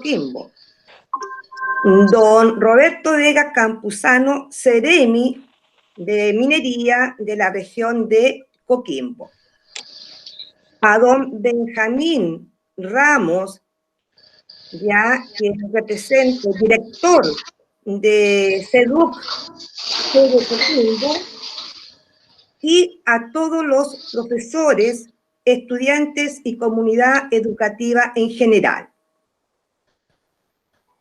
Coquimbo. Don Roberto Vega Campuzano, Ceremi de Minería de la región de Coquimbo. A don Benjamín Ramos, ya que representa, director de CEDUC de Coquimbo, y a todos los profesores, estudiantes y comunidad educativa en general.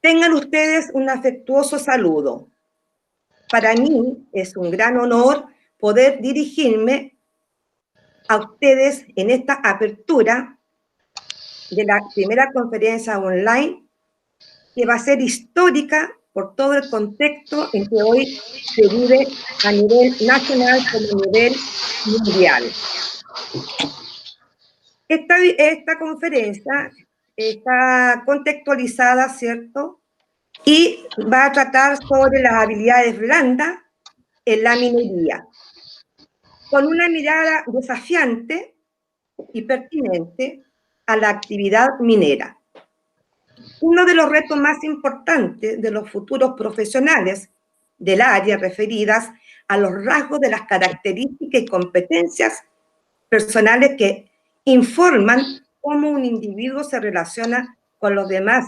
Tengan ustedes un afectuoso saludo. Para mí es un gran honor poder dirigirme a ustedes en esta apertura de la primera conferencia online, que va a ser histórica por todo el contexto en que hoy se vive a nivel nacional como a nivel mundial. Esta conferencia está contextualizada, ¿cierto? Y va a tratar sobre las habilidades blandas en la minería, con una mirada desafiante y pertinente a la actividad minera. Uno de los retos más importantes de los futuros profesionales del área referidas a los rasgos de las características y competencias personales que informan cómo un individuo se relaciona con los demás.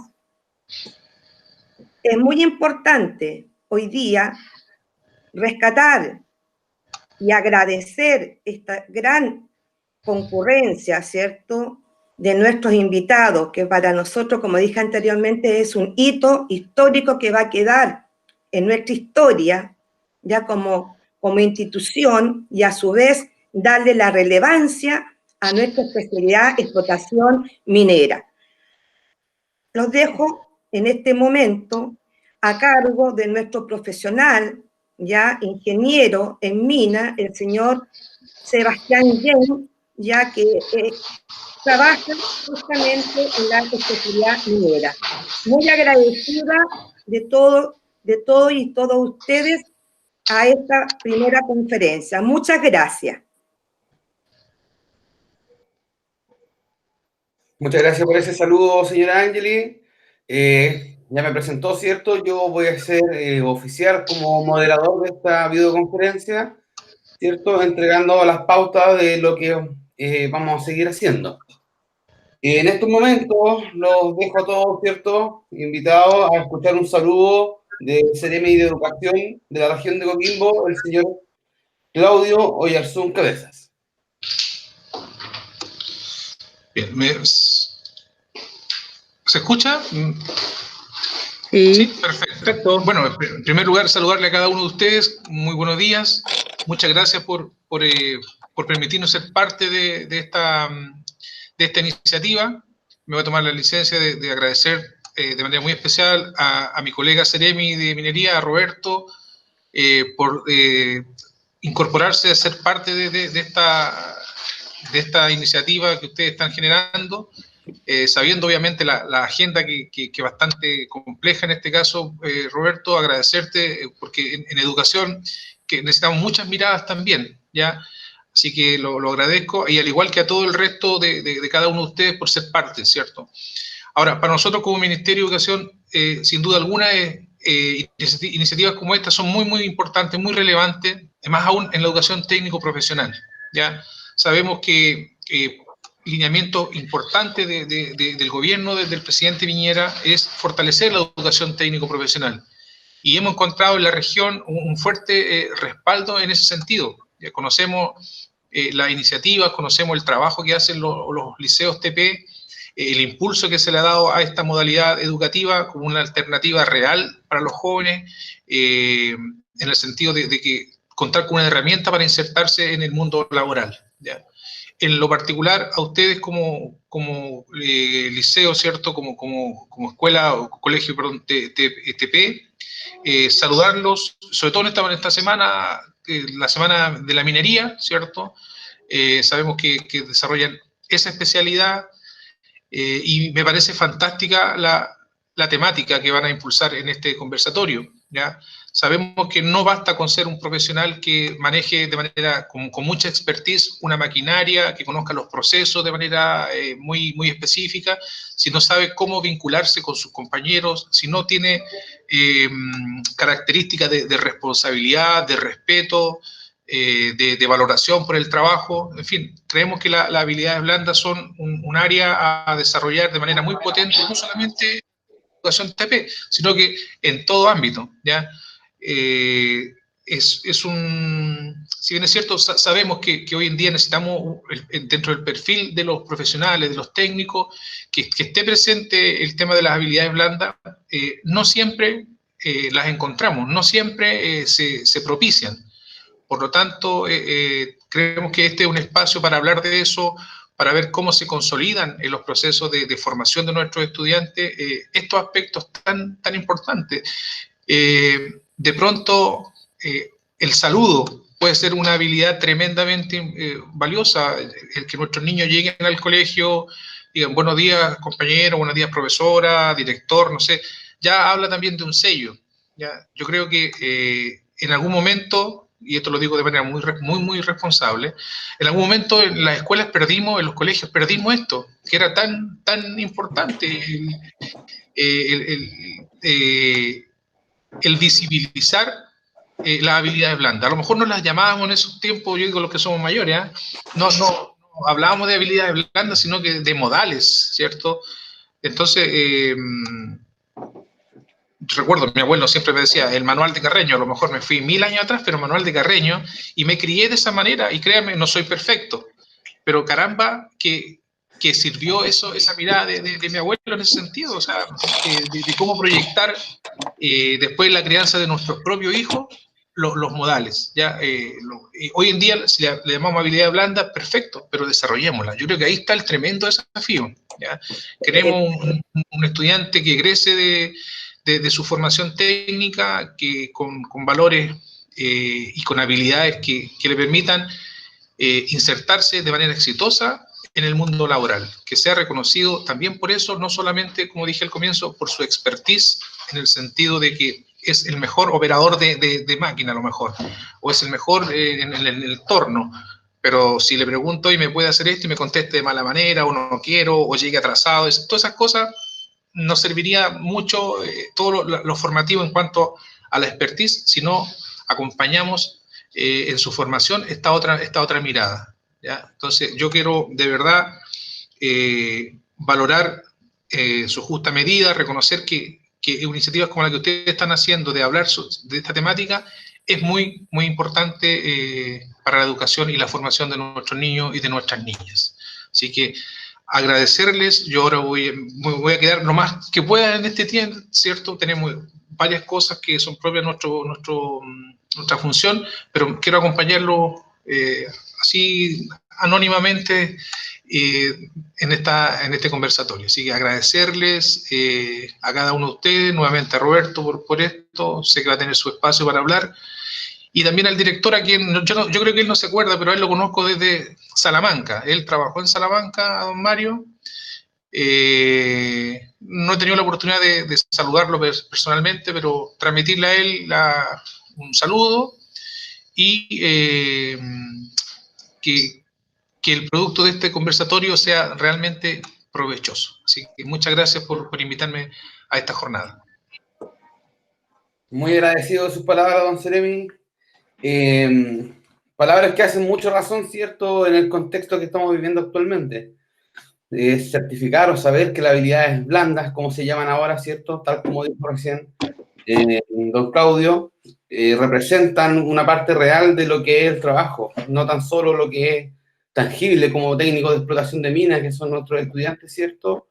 Es muy importante hoy día rescatar y agradecer esta gran concurrencia, ¿cierto?, de nuestros invitados, que para nosotros, como dije anteriormente, es un hito histórico que va a quedar en nuestra historia, ya como institución, y a su vez darle la relevancia a nuestra especialidad, explotación minera. Los dejo en este momento a cargo de nuestro profesional, ya ingeniero en mina, el señor Sebastián Yen, ya que trabaja justamente en la especialidad minera. Muy agradecida de todo y todos ustedes a esta primera conferencia. Muchas gracias. Muchas gracias por ese saludo, señora Angeli. Ya me presentó, ¿cierto? Yo voy a ser oficial como moderador de esta videoconferencia, ¿cierto? Entregando las pautas de lo que vamos a seguir haciendo. En estos momentos los dejo a todos, ¿cierto?, invitados a escuchar un saludo del Ceremi de Educación de la región de Coquimbo, el señor Claudio Oyarzún Cabezas. Bien, ¿se escucha? Sí, perfecto. Bueno, en primer lugar, saludarle a cada uno de ustedes. Muy buenos días. Muchas gracias por permitirnos ser parte de esta iniciativa. Me voy a tomar la licencia de agradecer de manera muy especial a mi colega Ceremi de Minería, a Roberto, por incorporarse a ser parte de esta iniciativa que ustedes están generando, sabiendo obviamente la agenda que es bastante compleja en este caso, Roberto, agradecerte porque en educación que necesitamos muchas miradas también, ¿ya? Así que lo agradezco, y al igual que a todo el resto de cada uno de ustedes por ser parte, ¿cierto? Ahora, para nosotros como Ministerio de Educación, sin duda alguna, iniciativas como esta son muy importantes, muy relevantes, más aún en la educación técnico-profesional, ¿ya? Sabemos que lineamiento importante del gobierno, del presidente Piñera, es fortalecer la educación técnico-profesional. Y hemos encontrado en la región un fuerte respaldo en ese sentido. Ya conocemos las iniciativas, conocemos el trabajo que hacen los liceos TP, el impulso que se le ha dado a esta modalidad educativa como una alternativa real para los jóvenes, en el sentido de que contar con una herramienta para insertarse en el mundo laboral, ¿ya? En lo particular, a ustedes como liceo, ¿cierto?, como escuela o colegio, perdón, TP, saludarlos, sobre todo en esta semana, la semana de la minería, ¿cierto? Sabemos que desarrollan esa especialidad, y me parece fantástica la temática que van a impulsar en este conversatorio. ¿ya? Sabemos que no basta con ser un profesional que maneje de manera, con mucha expertise, una maquinaria, que conozca los procesos de manera muy, muy específica, si no sabe cómo vincularse con sus compañeros, si no tiene características de responsabilidad, de respeto, de valoración por el trabajo. En fin, creemos que las habilidades blandas son un área a desarrollar de manera muy potente, no solamente en educación TP, sino que en todo ámbito, ¿ya? Si bien es cierto, sabemos que hoy en día necesitamos, dentro del perfil de los profesionales, de los técnicos, que esté presente el tema de las habilidades blandas. No siempre las encontramos, no siempre se propician. Por lo tanto, creemos que este es un espacio para hablar de eso, para ver cómo se consolidan en los procesos de formación de nuestros estudiantes estos aspectos tan importantes. De pronto, el saludo puede ser una habilidad tremendamente valiosa, el que nuestros niños lleguen al colegio, digan buenos días compañero, buenos días profesora, director, no sé, ya habla también de un sello. ¿Ya? Yo creo que en algún momento, y esto lo digo de manera muy responsable, en algún momento en las escuelas perdimos, en los colegios perdimos esto, que era tan importante, el visibilizar las habilidades blandas. A lo mejor no las llamábamos en esos tiempos, yo digo los que somos mayores, ¿eh? No hablábamos de habilidades blandas, sino que de modales, ¿cierto? Entonces, recuerdo, mi abuelo siempre me decía, el manual de Carreño, a lo mejor me fui 1000 años atrás, pero manual de Carreño, y me crié de esa manera, y créanme, no soy perfecto, pero caramba, que sirvió esa mirada de mi abuelo en ese sentido, o sea, de cómo proyectar después la crianza de nuestros propios hijos, los modales. ¿Ya? Hoy en día, si le llamamos habilidad blanda, perfecto, pero desarrollémosla. Yo creo que ahí está el tremendo desafío. ¿Ya? Queremos un estudiante que egrese de su formación técnica, que con valores y con habilidades que le permitan insertarse de manera exitosa en el mundo laboral, que sea reconocido también por eso, no solamente, como dije al comienzo, por su expertise, en el sentido de que es el mejor operador de máquina, a lo mejor, o es el mejor en el torno, pero si le pregunto y me puede hacer esto y me conteste de mala manera, o no quiero, o llegue atrasado, todas esas cosas nos serviría mucho todo lo formativo en cuanto a la expertise, si no acompañamos en su formación esta otra mirada. ¿Ya? Entonces, yo quiero de verdad valorar su justa medida, reconocer que iniciativas como la que ustedes están haciendo de hablar de esta temática es muy importante para la educación y la formación de nuestros niños y de nuestras niñas. Así que agradecerles, yo ahora voy a quedar lo más que pueda en este tiempo, ¿cierto? Tenemos varias cosas que son propias de nuestra función, pero quiero acompañarlo así anónimamente en este conversatorio. Así que agradecerles a cada uno de ustedes, nuevamente a Roberto por esto, sé que va a tener su espacio para hablar, y también al director, a quien yo creo que él no se acuerda, pero a él lo conozco desde Salamanca. Él trabajó en Salamanca, don Mario. No he tenido la oportunidad de saludarlo personalmente, pero transmitirle a él un saludo y que el producto de este conversatorio sea realmente provechoso. Así que muchas gracias por invitarme a esta jornada. Muy agradecido de sus palabras, don Seremi. Palabras que hacen mucha razón, ¿cierto?, en el contexto que estamos viviendo actualmente. Certificar o saber que las habilidades blandas, como se llaman ahora, ¿cierto?, tal como dijo recién don Claudio, representan una parte real de lo que es el trabajo, no tan solo lo que es tangible como técnico de explotación de minas, que son nuestros estudiantes, ¿cierto?,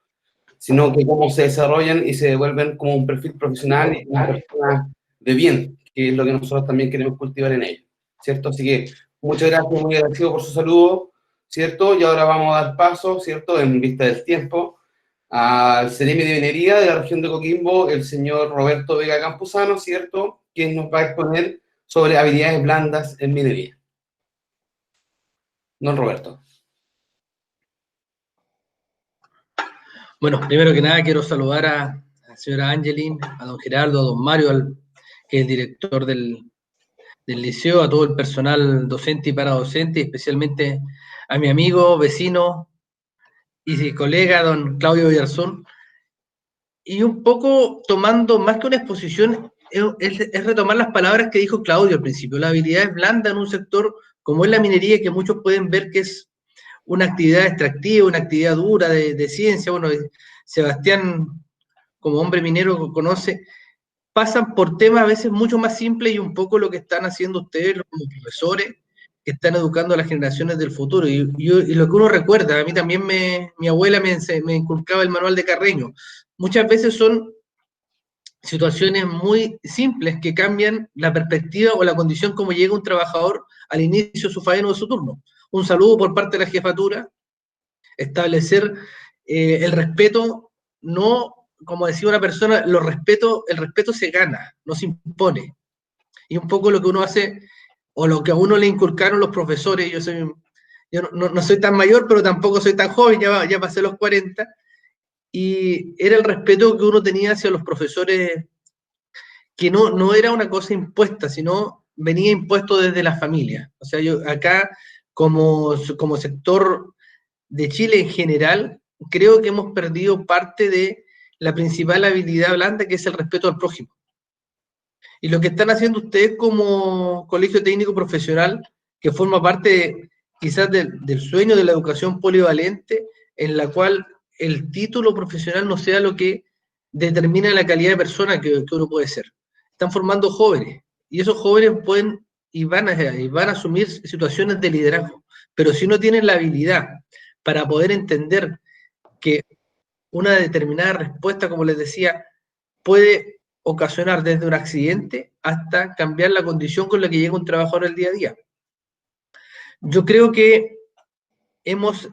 sino que cómo se desarrollan y se devuelven como un perfil profesional y una persona de bien, que es lo que nosotros también queremos cultivar en ellos, ¿cierto? Así que muchas gracias, muy agradecido por su saludo, ¿cierto? Y ahora vamos a dar paso, ¿cierto?, en vista del tiempo, al Seremi de Minería de la región de Coquimbo, el señor Roberto Vega Campuzano, ¿cierto?, quien nos va a exponer sobre habilidades blandas en minería. Don Roberto. Bueno, primero que nada quiero saludar a la señora Angelin, a don Gerardo, a don Mario, que es el director del liceo, a todo el personal docente y paradocente, especialmente a mi amigo, vecino y colega, don Claudio Villarzón, y un poco tomando, más que una exposición, es retomar las palabras que dijo Claudio al principio. La habilidad es blanda en un sector como es la minería, que muchos pueden ver que es una actividad extractiva, una actividad dura de ciencia. Bueno, Sebastián, como hombre minero, conoce, pasan por temas a veces mucho más simples, y un poco lo que están haciendo ustedes como profesores, que están educando a las generaciones del futuro. Y lo que uno recuerda, a mí también mi abuela me inculcaba el manual de Carreño. Muchas veces son situaciones muy simples que cambian la perspectiva o la condición como llega un trabajador al inicio de su faena o de su turno. Un saludo por parte de la jefatura, establecer el respeto, no, como decía una persona, el respeto se gana, no se impone. Y un poco lo que uno hace, o lo que a uno le inculcaron los profesores, yo no soy tan mayor, pero tampoco soy tan joven, ya pasé los 40, y era el respeto que uno tenía hacia los profesores, que no era una cosa impuesta, sino venía impuesto desde la familia. O sea, yo acá, como sector de Chile en general, creo que hemos perdido parte de la principal habilidad blanda, que es el respeto al prójimo. Y lo que están haciendo ustedes como colegio técnico profesional, que forma parte quizás del sueño de la educación polivalente, en la cual el título profesional no sea lo que determina la calidad de persona que uno puede ser. Están formando jóvenes, y esos jóvenes pueden y van a asumir situaciones de liderazgo, pero si no tienen la habilidad para poder entender que una determinada respuesta, como les decía, puede ocasionar desde un accidente hasta cambiar la condición con la que llega un trabajador el día a día. Yo creo que hemos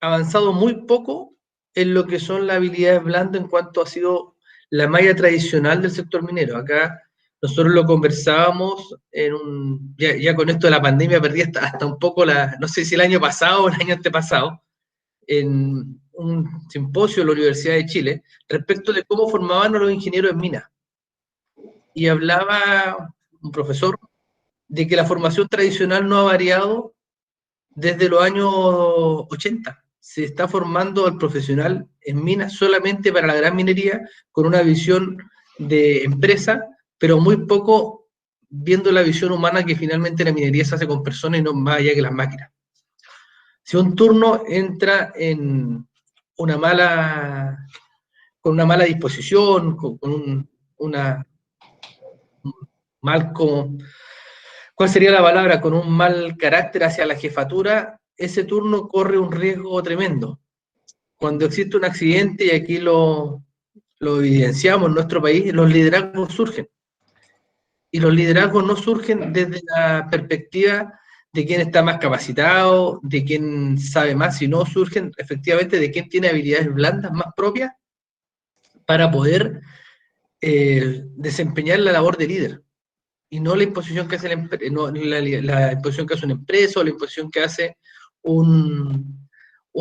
avanzado muy poco en lo que son las habilidades blandas en cuanto ha sido la malla tradicional del sector minero. Acá nosotros lo conversábamos ya con esto de la pandemia, perdí hasta un poco no sé si el año pasado o el año antepasado, en un simposio de la Universidad de Chile, respecto de cómo formaban a los ingenieros en minas. Y hablaba un profesor de que la formación tradicional no ha variado desde los años 80. Se está formando al profesional en minas solamente para la gran minería, con una visión de empresa, pero muy poco viendo la visión humana, que finalmente la minería se hace con personas y no más allá que las máquinas. Si un turno entra con una mala disposición, ¿cuál sería la palabra? Con un mal carácter hacia la jefatura, ese turno corre un riesgo tremendo. Cuando existe un accidente, y aquí lo evidenciamos en nuestro país, los liderazgos surgen. Y los liderazgos no surgen desde la perspectiva de quién está más capacitado, de quién sabe más, sino surgen efectivamente de quién tiene habilidades blandas más propias para poder desempeñar la labor de líder, y no la imposición que hace la imposición que hace una empresa, o la imposición que hace un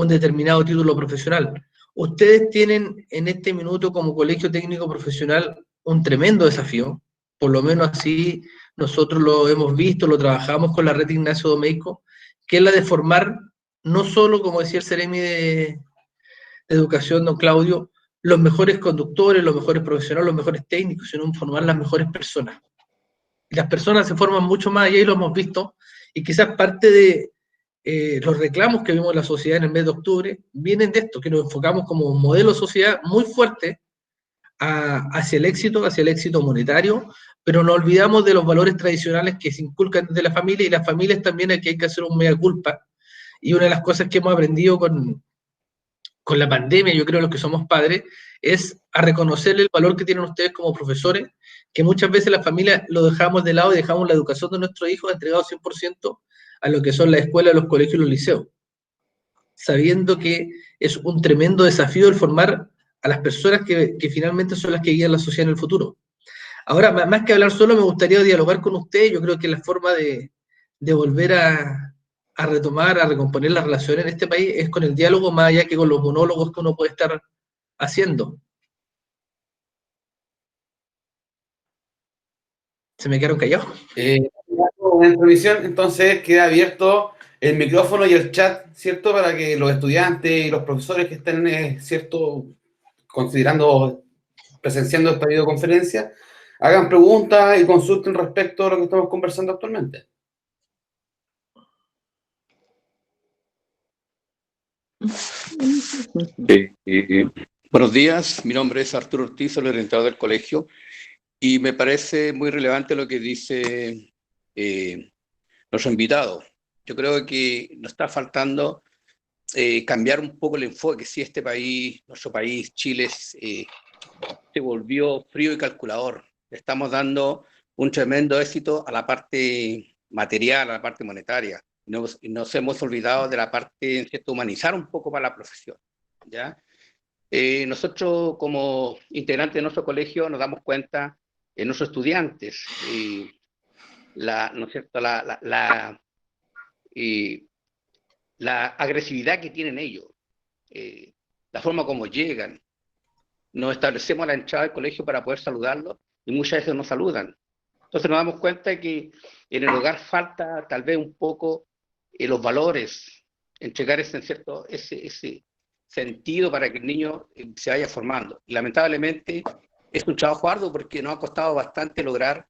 determinado título profesional. Ustedes tienen en este minuto como colegio técnico profesional un tremendo desafío, por lo menos así nosotros lo hemos visto, lo trabajamos con la red Ignacio Domeyko, que es la de formar, no solo, como decía el Ceremi de Educación, don Claudio, los mejores conductores, los mejores profesionales, los mejores técnicos, sino formar las mejores personas. Y las personas se forman mucho más, y ahí lo hemos visto, y quizás parte de los reclamos que vimos en la sociedad en el mes de octubre vienen de esto, que nos enfocamos como modelo de sociedad muy fuerte hacia el éxito monetario, pero nos olvidamos de los valores tradicionales que se inculcan desde la familia, y las familias también aquí hay que hacer un mea culpa. Y una de las cosas que hemos aprendido con la pandemia, yo creo, los que somos padres, es a reconocerle el valor que tienen ustedes como profesores, que muchas veces las familias lo dejamos de lado y dejamos la educación de nuestros hijos entregados 100% a lo que son las escuelas, los colegios y los liceos, sabiendo que es un tremendo desafío el formar a las personas que finalmente son las que guían la sociedad en el futuro. Ahora, más que hablar solo, me gustaría dialogar con usted. Yo creo que la forma de volver a retomar, a recomponer las relaciones en este país es con el diálogo, más allá que con los monólogos que uno puede estar haciendo. Se me quedaron callados. En transmisión, entonces queda abierto el micrófono y el chat, ¿cierto? Para que los estudiantes y los profesores que estén, ¿cierto?, considerando, presenciando esta videoconferencia, hagan preguntas y consulten respecto a lo que estamos conversando actualmente. Buenos días, mi nombre es Arturo Ortiz, soy el orientador del colegio, y me parece muy relevante lo que dice nuestro invitado. Yo creo que nos está faltando cambiar un poco el enfoque. Si este país, nuestro país, Chile, se volvió frío y calculador. Le estamos dando un tremendo éxito a la parte material, a la parte monetaria. Y nos hemos olvidado de la parte, en cierto, humanizar un poco para la profesión, ¿ya? Nosotros, como integrantes de nuestro colegio, nos damos cuenta en nuestros estudiantes, ¿no es cierto?, la agresividad que tienen ellos, la forma como llegan. Nos establecemos a la entrada del colegio para poder saludarlos y muchas veces nos saludan. Entonces nos damos cuenta que en el hogar falta tal vez un poco los valores, entregar ese sentido para que el niño se vaya formando. Y lamentablemente es un trabajo arduo porque nos ha costado bastante lograr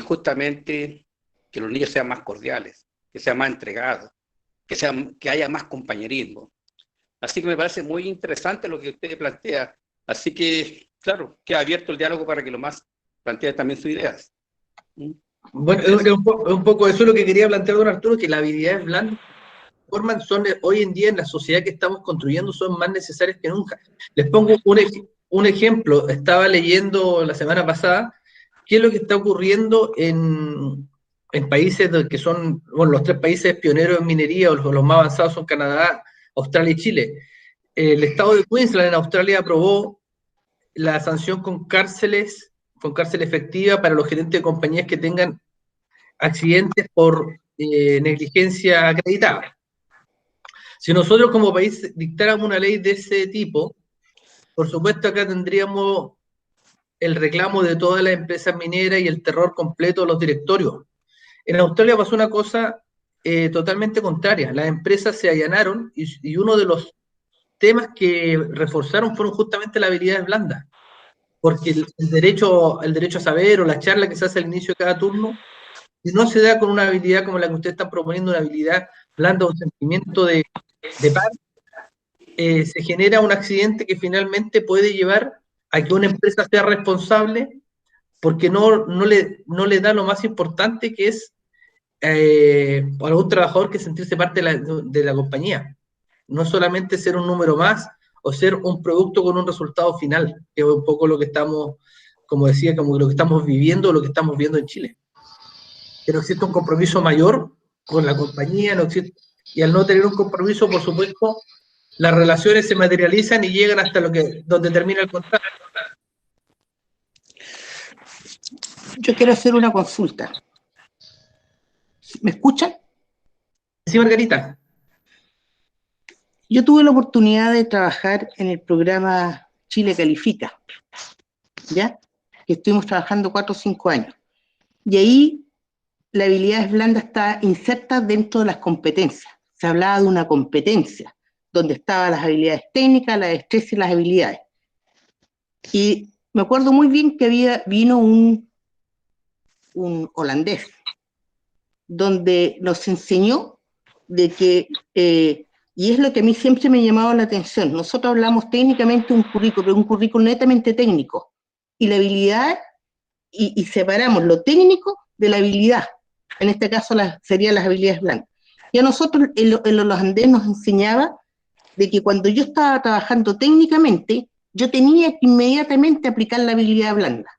justamente que los niños sean más cordiales, que sean más entregados, que haya más compañerismo. Así que me parece muy interesante lo que usted plantea. Así que, claro, queda abierto el diálogo para que los más planteen también sus ideas. Bueno, un poco eso es lo que quería plantear, don Arturo, que las habilidades blandas son hoy en día en la sociedad que estamos construyendo son más necesarias que nunca. Les pongo un ejemplo. Estaba leyendo la semana pasada qué es lo que está ocurriendo en países que son, bueno, los 3 países pioneros en minería o los más avanzados son Canadá, Australia y Chile. El estado de Queensland en Australia aprobó la sanción con cárcel efectiva para los gerentes de compañías que tengan accidentes por negligencia acreditada. Si nosotros como país dictáramos una ley de ese tipo, por supuesto acá tendríamos el reclamo de todas las empresas mineras y el terror completo de los directorios. En Australia pasó una cosa totalmente contraria. Las empresas se allanaron y uno de los temas que reforzaron fueron justamente las habilidades blandas. Porque el derecho a saber o la charla que se hace al inicio de cada turno, si no se da con una habilidad como la que usted está proponiendo, una habilidad blanda, un sentimiento de paz, se genera un accidente que finalmente puede llevar a que una empresa sea responsable porque no le da lo más importante que es para un trabajador que sentirse parte de la compañía. No solamente ser un número más o ser un producto con un resultado final, que es un poco lo que estamos, como decía, como lo que estamos viviendo, lo que estamos viendo en Chile. Que no existe un compromiso mayor con la compañía, no existe, y al no tener un compromiso, por supuesto, las relaciones se materializan y llegan hasta donde termina el contrato. Yo quiero hacer una consulta. ¿Me escuchan? Sí, Margarita. Yo tuve la oportunidad de trabajar en el programa Chile Califica, ¿ya? Que estuvimos trabajando 4 o 5 años. Y ahí la habilidad blanda está inserta dentro de las competencias. Se hablaba de una competencia, donde estaban las habilidades técnicas, la destreza y las habilidades. Y me acuerdo muy bien que vino un holandés, donde nos enseñó de que, y es lo que a mí siempre me ha llamado la atención, nosotros hablamos técnicamente de un currículo, pero un currículo netamente técnico, y la habilidad, y separamos lo técnico de la habilidad, en este caso serían las habilidades blandas. Y a nosotros el holandés nos enseñaba de que cuando yo estaba trabajando técnicamente, yo tenía que inmediatamente aplicar la habilidad blanda.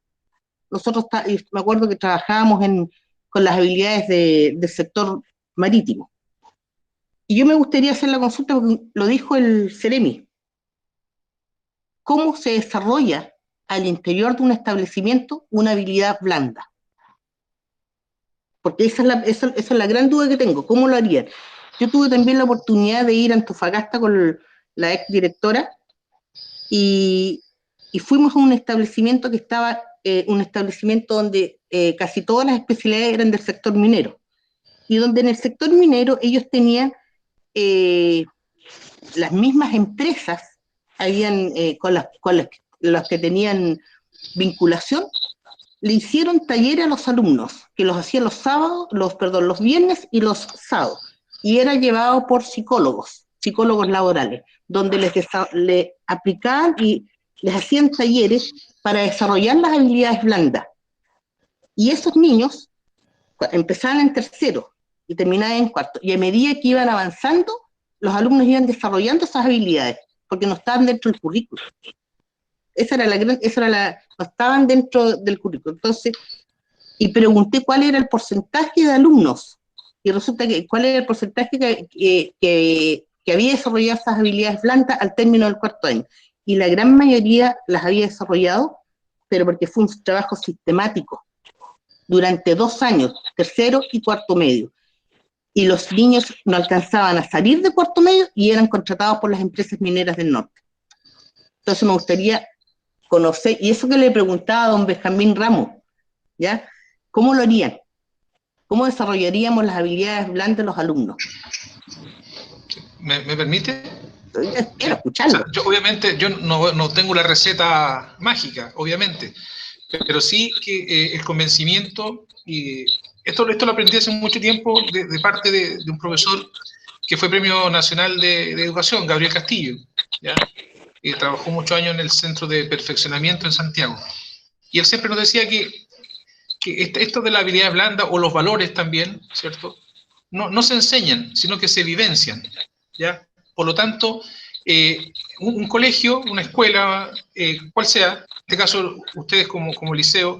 Nosotros, me acuerdo que trabajábamos con las habilidades del sector marítimo. Y yo me gustaría hacer la consulta, porque lo dijo el Ceremi. ¿Cómo se desarrolla al interior de un establecimiento una habilidad blanda? Porque esa es la gran duda que tengo. ¿Cómo lo harían? Yo tuve también la oportunidad de ir a Antofagasta con la ex directora y fuimos a un establecimiento que estaba, un establecimiento donde casi todas las especialidades eran del sector minero, y donde en el sector minero ellos tenían las mismas empresas, habían con las que tenían vinculación, le hicieron talleres a los alumnos, que los hacían los viernes y los sábados, y era llevado por psicólogos laborales, donde les aplicaban y les hacían talleres para desarrollar las habilidades blandas. Y esos niños empezaban en tercero y terminaban en cuarto, y a medida que iban avanzando, los alumnos iban desarrollando esas habilidades, porque no estaban dentro del currículo. No estaban dentro del currículo. Entonces, y pregunté cuál era el porcentaje de alumnos, y resulta que cuál era el porcentaje que había desarrollado esas habilidades blandas al término del cuarto año. Y la gran mayoría las había desarrollado, pero porque fue un trabajo sistemático, durante 2 años, tercero y cuarto medio. Y los niños no alcanzaban a salir de cuarto medio y eran contratados por las empresas mineras del norte. Entonces me gustaría conocer, y eso que le preguntaba a don Benjamín Ramos, ¿ya? ¿Cómo lo harían? ¿Cómo desarrollaríamos las habilidades blandas de los alumnos? ¿Me permite? Quiero escucharlo. O sea, obviamente, yo no tengo la receta mágica, obviamente, pero sí que el convencimiento, y esto lo aprendí hace mucho tiempo de parte de un profesor que fue Premio Nacional de Educación, Gabriel Castillo, ¿ya? Trabajó muchos años en el Centro de Perfeccionamiento en Santiago. Y él siempre nos decía que esto de la habilidad blanda o los valores también, ¿cierto? No se enseñan, sino que se vivencian, ¿ya? Por lo tanto, un colegio, una escuela, cual sea, en este caso ustedes como liceo,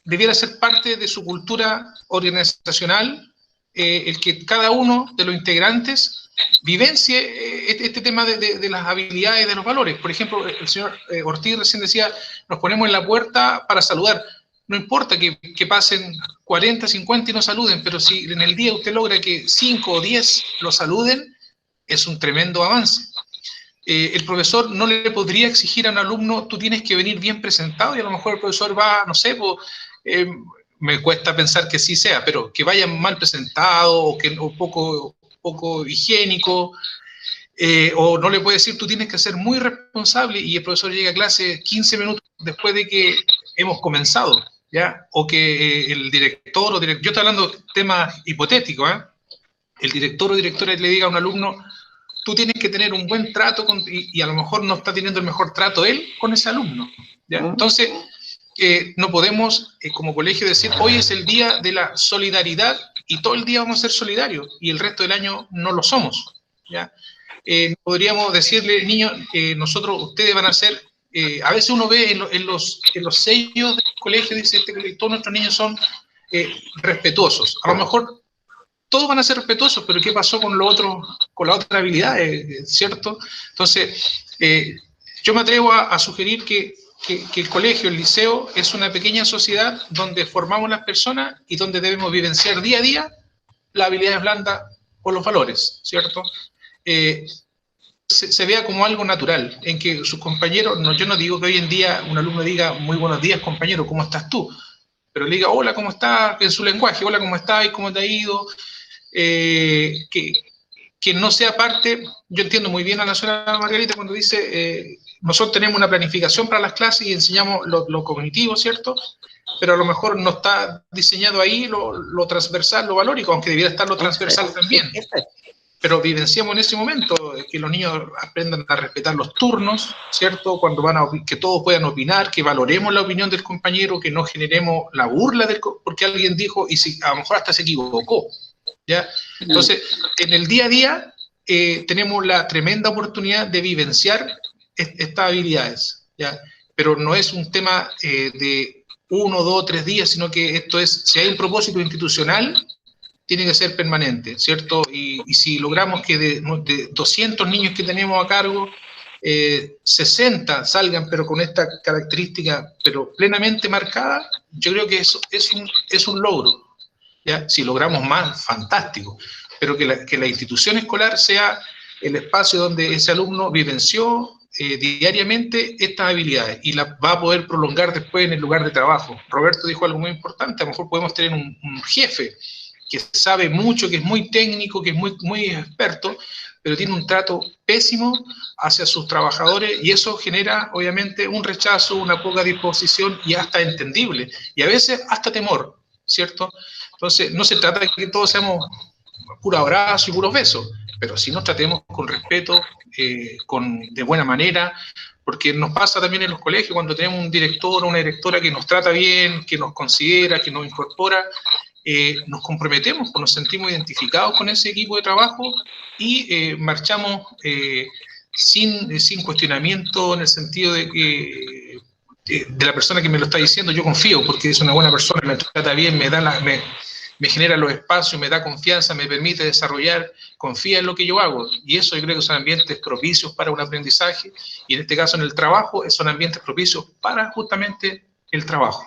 debiera ser parte de su cultura organizacional, el que cada uno de los integrantes vivencie este tema de las habilidades, de los valores. Por ejemplo, el señor Ortiz recién decía, nos ponemos en la puerta para saludar. No importa que pasen 40, 50 y no saluden, pero si en el día usted logra que 5 o 10 lo saluden, es un tremendo avance. El profesor no le podría exigir a un alumno, tú tienes que venir bien presentado, y a lo mejor el profesor va, no sé, me cuesta pensar que sí sea, pero que vaya mal presentado o poco higiénico, o no le puede decir, tú tienes que ser muy responsable, y el profesor llega a clase 15 minutos después de que hemos comenzado, ¿ya? O que el director yo estoy hablando de temas hipotéticos, ¿eh? El director o directora le diga a un alumno, tú tienes que tener un buen trato y a lo mejor no está teniendo el mejor trato él con ese alumno, ¿ya? Entonces, no podemos como colegio decir, hoy es el día de la solidaridad y todo el día vamos a ser solidarios y el resto del año no lo somos, ¿ya? Podríamos decirle, niños, ustedes van a ser, a veces uno ve en los sellos del colegio, dice, todos nuestros niños son respetuosos. A lo mejor todos van a ser respetuosos, pero ¿qué pasó con la otra habilidad, ¿cierto? Entonces, yo me atrevo a sugerir que el colegio, el liceo, es una pequeña sociedad donde formamos las personas y donde debemos vivenciar día a día las habilidades blandas o los valores, ¿cierto? Se vea como algo natural, en que sus compañeros, yo no digo que hoy en día un alumno diga, muy buenos días, compañero, ¿cómo estás tú? Pero le diga, hola, ¿cómo estás? En su lenguaje, hola, ¿cómo estás? ¿Cómo te ha ido? Que no sea parte, yo entiendo muy bien a la señora Margarita cuando dice, nosotros tenemos una planificación para las clases y enseñamos lo cognitivo, ¿cierto? Pero a lo mejor no está diseñado ahí lo transversal, lo valórico, aunque debiera estar lo transversal también. Pero vivenciamos en ese momento que los niños aprendan a respetar los turnos, ¿cierto? Cuando que todos puedan opinar, que valoremos la opinión del compañero, que no generemos la burla porque alguien dijo y a lo mejor hasta se equivocó, ¿ya? Entonces, en el día a día tenemos la tremenda oportunidad de vivenciar estas habilidades, ¿ya? Pero no es un tema de 1, 2, 3 días, sino que esto es, si hay un propósito institucional, tiene que ser permanente, ¿cierto? Y si logramos que de 200 niños que tenemos a cargo, 60 salgan, pero con esta característica, pero plenamente marcada, yo creo que eso es un logro, ¿ya? Si logramos más, fantástico, pero que la institución escolar sea el espacio donde ese alumno vivenció diariamente estas habilidades y las va a poder prolongar después en el lugar de trabajo. Roberto dijo algo muy importante, a lo mejor podemos tener un jefe que sabe mucho, que es muy técnico, que es muy experto, pero tiene un trato pésimo hacia sus trabajadores y eso genera obviamente un rechazo, una poca disposición y hasta entendible, y a veces hasta temor, ¿cierto? Entonces no se trata de que todos seamos puro abrazo y puros besos, pero sí nos tratemos con respeto, de buena manera, porque nos pasa también en los colegios cuando tenemos un director o una directora que nos trata bien, que nos considera, que nos incorpora, nos comprometemos, pues nos sentimos identificados con ese equipo de trabajo y marchamos sin cuestionamiento, en el sentido de que de la persona que me lo está diciendo yo confío, porque es una buena persona, me trata bien, me genera los espacios, me da confianza, me permite desarrollar, confía en lo que yo hago. Y eso yo creo que son ambientes propicios para un aprendizaje, y en este caso en el trabajo son ambientes propicios para justamente el trabajo.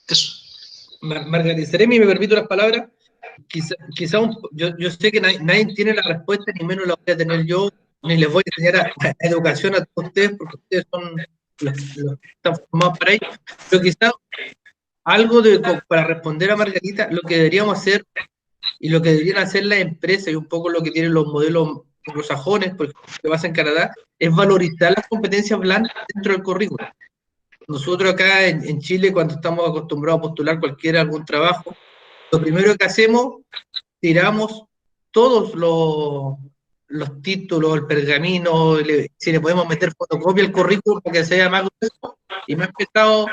Eso. Margarita Seremi, me permito unas palabras. Yo sé que nadie tiene la respuesta, ni menos la voy a tener yo, ni les voy a enseñar a educación a todos ustedes, porque ustedes son los que están formados para ello. Pero quizás algo para responder a Margarita, lo que deberíamos hacer y lo que deberían hacer las empresas, y un poco lo que tienen los modelos anglosajones, porque lo pasa en Canadá, es valorizar las competencias blandas dentro del currículum. Nosotros acá en Chile, cuando estamos acostumbrados a postular algún trabajo, lo primero que hacemos, tiramos todos los títulos, el pergamino, si le podemos meter fotocopia al currículum para que sea más grueso y más pesado,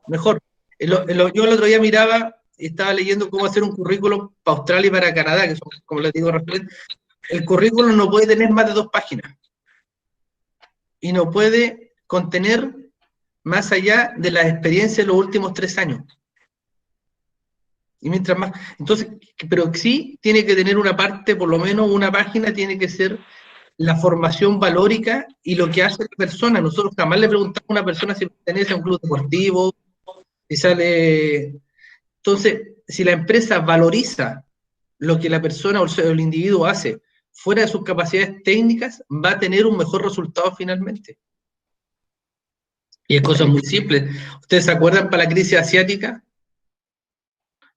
mejor. Yo el otro día miraba y estaba leyendo cómo hacer un currículum para Australia y para Canadá, que son, como les digo, referentes. El currículum no puede tener más de 2 páginas. Y no puede contener más allá de las experiencias de los últimos 3 años. Y mientras más, entonces, pero sí tiene que tener una parte, por lo menos una página, tiene que ser la formación valórica y lo que hace la persona. Nosotros jamás le preguntamos a una persona si pertenece a un club deportivo, si sale. Entonces, si la empresa valoriza lo que la persona o el individuo hace fuera de sus capacidades técnicas, va a tener un mejor resultado finalmente. Y es cosas muy simples. ¿Ustedes se acuerdan para la crisis asiática?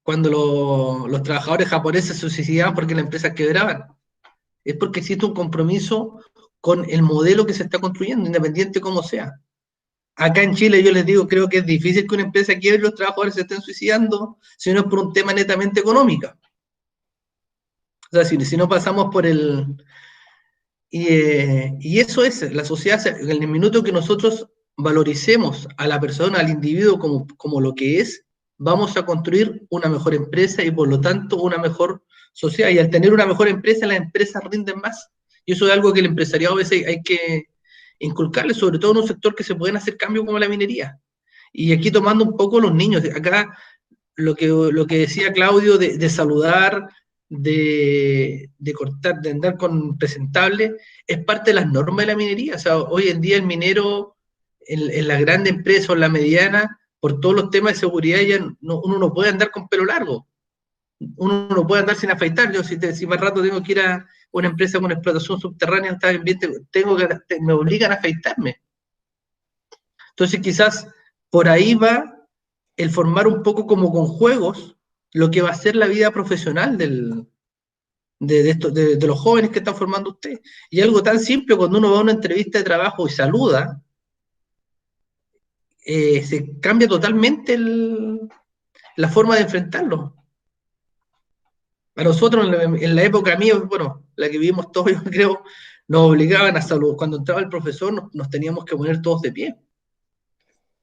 Cuando los trabajadores japoneses se suicidaban porque las empresas quebraban. Es porque existe un compromiso con el modelo que se está construyendo, independiente como sea. Acá en Chile, yo les digo, creo que es difícil que una empresa quiebre y los trabajadores se estén suicidando, si no es por un tema netamente económico. O sea, si no pasamos por el... Y eso es, la sociedad, en el minuto que nosotros valoricemos a la persona, al individuo como lo que es, vamos a construir una mejor empresa y por lo tanto una mejor sociedad. Y al tener una mejor empresa, las empresas rinden más. Y eso es algo que el empresariado a veces hay que inculcarle, sobre todo en un sector que se pueden hacer cambios como la minería. Y aquí tomando un poco los niños, acá lo que decía Claudio de saludar, de cortar, de andar con presentable, es parte de las normas de la minería. O sea, hoy en día el minero, en la grande empresa o en la mediana, por todos los temas de seguridad, uno no puede andar con pelo largo. Uno no puede andar sin afeitar. Yo si más rato tengo que ir a una empresa con explotación subterránea, me obligan a afeitarme. Entonces quizás por ahí va el formar un poco como con juegos lo que va a ser la vida profesional de los jóvenes que están formando ustedes. Y algo tan simple, cuando uno va a una entrevista de trabajo y saluda, se cambia totalmente la forma de enfrentarlo. A nosotros, en la época mía, bueno, la que vivimos todos, yo creo, nos obligaban a saludar. Cuando entraba el profesor, nos teníamos que poner todos de pie.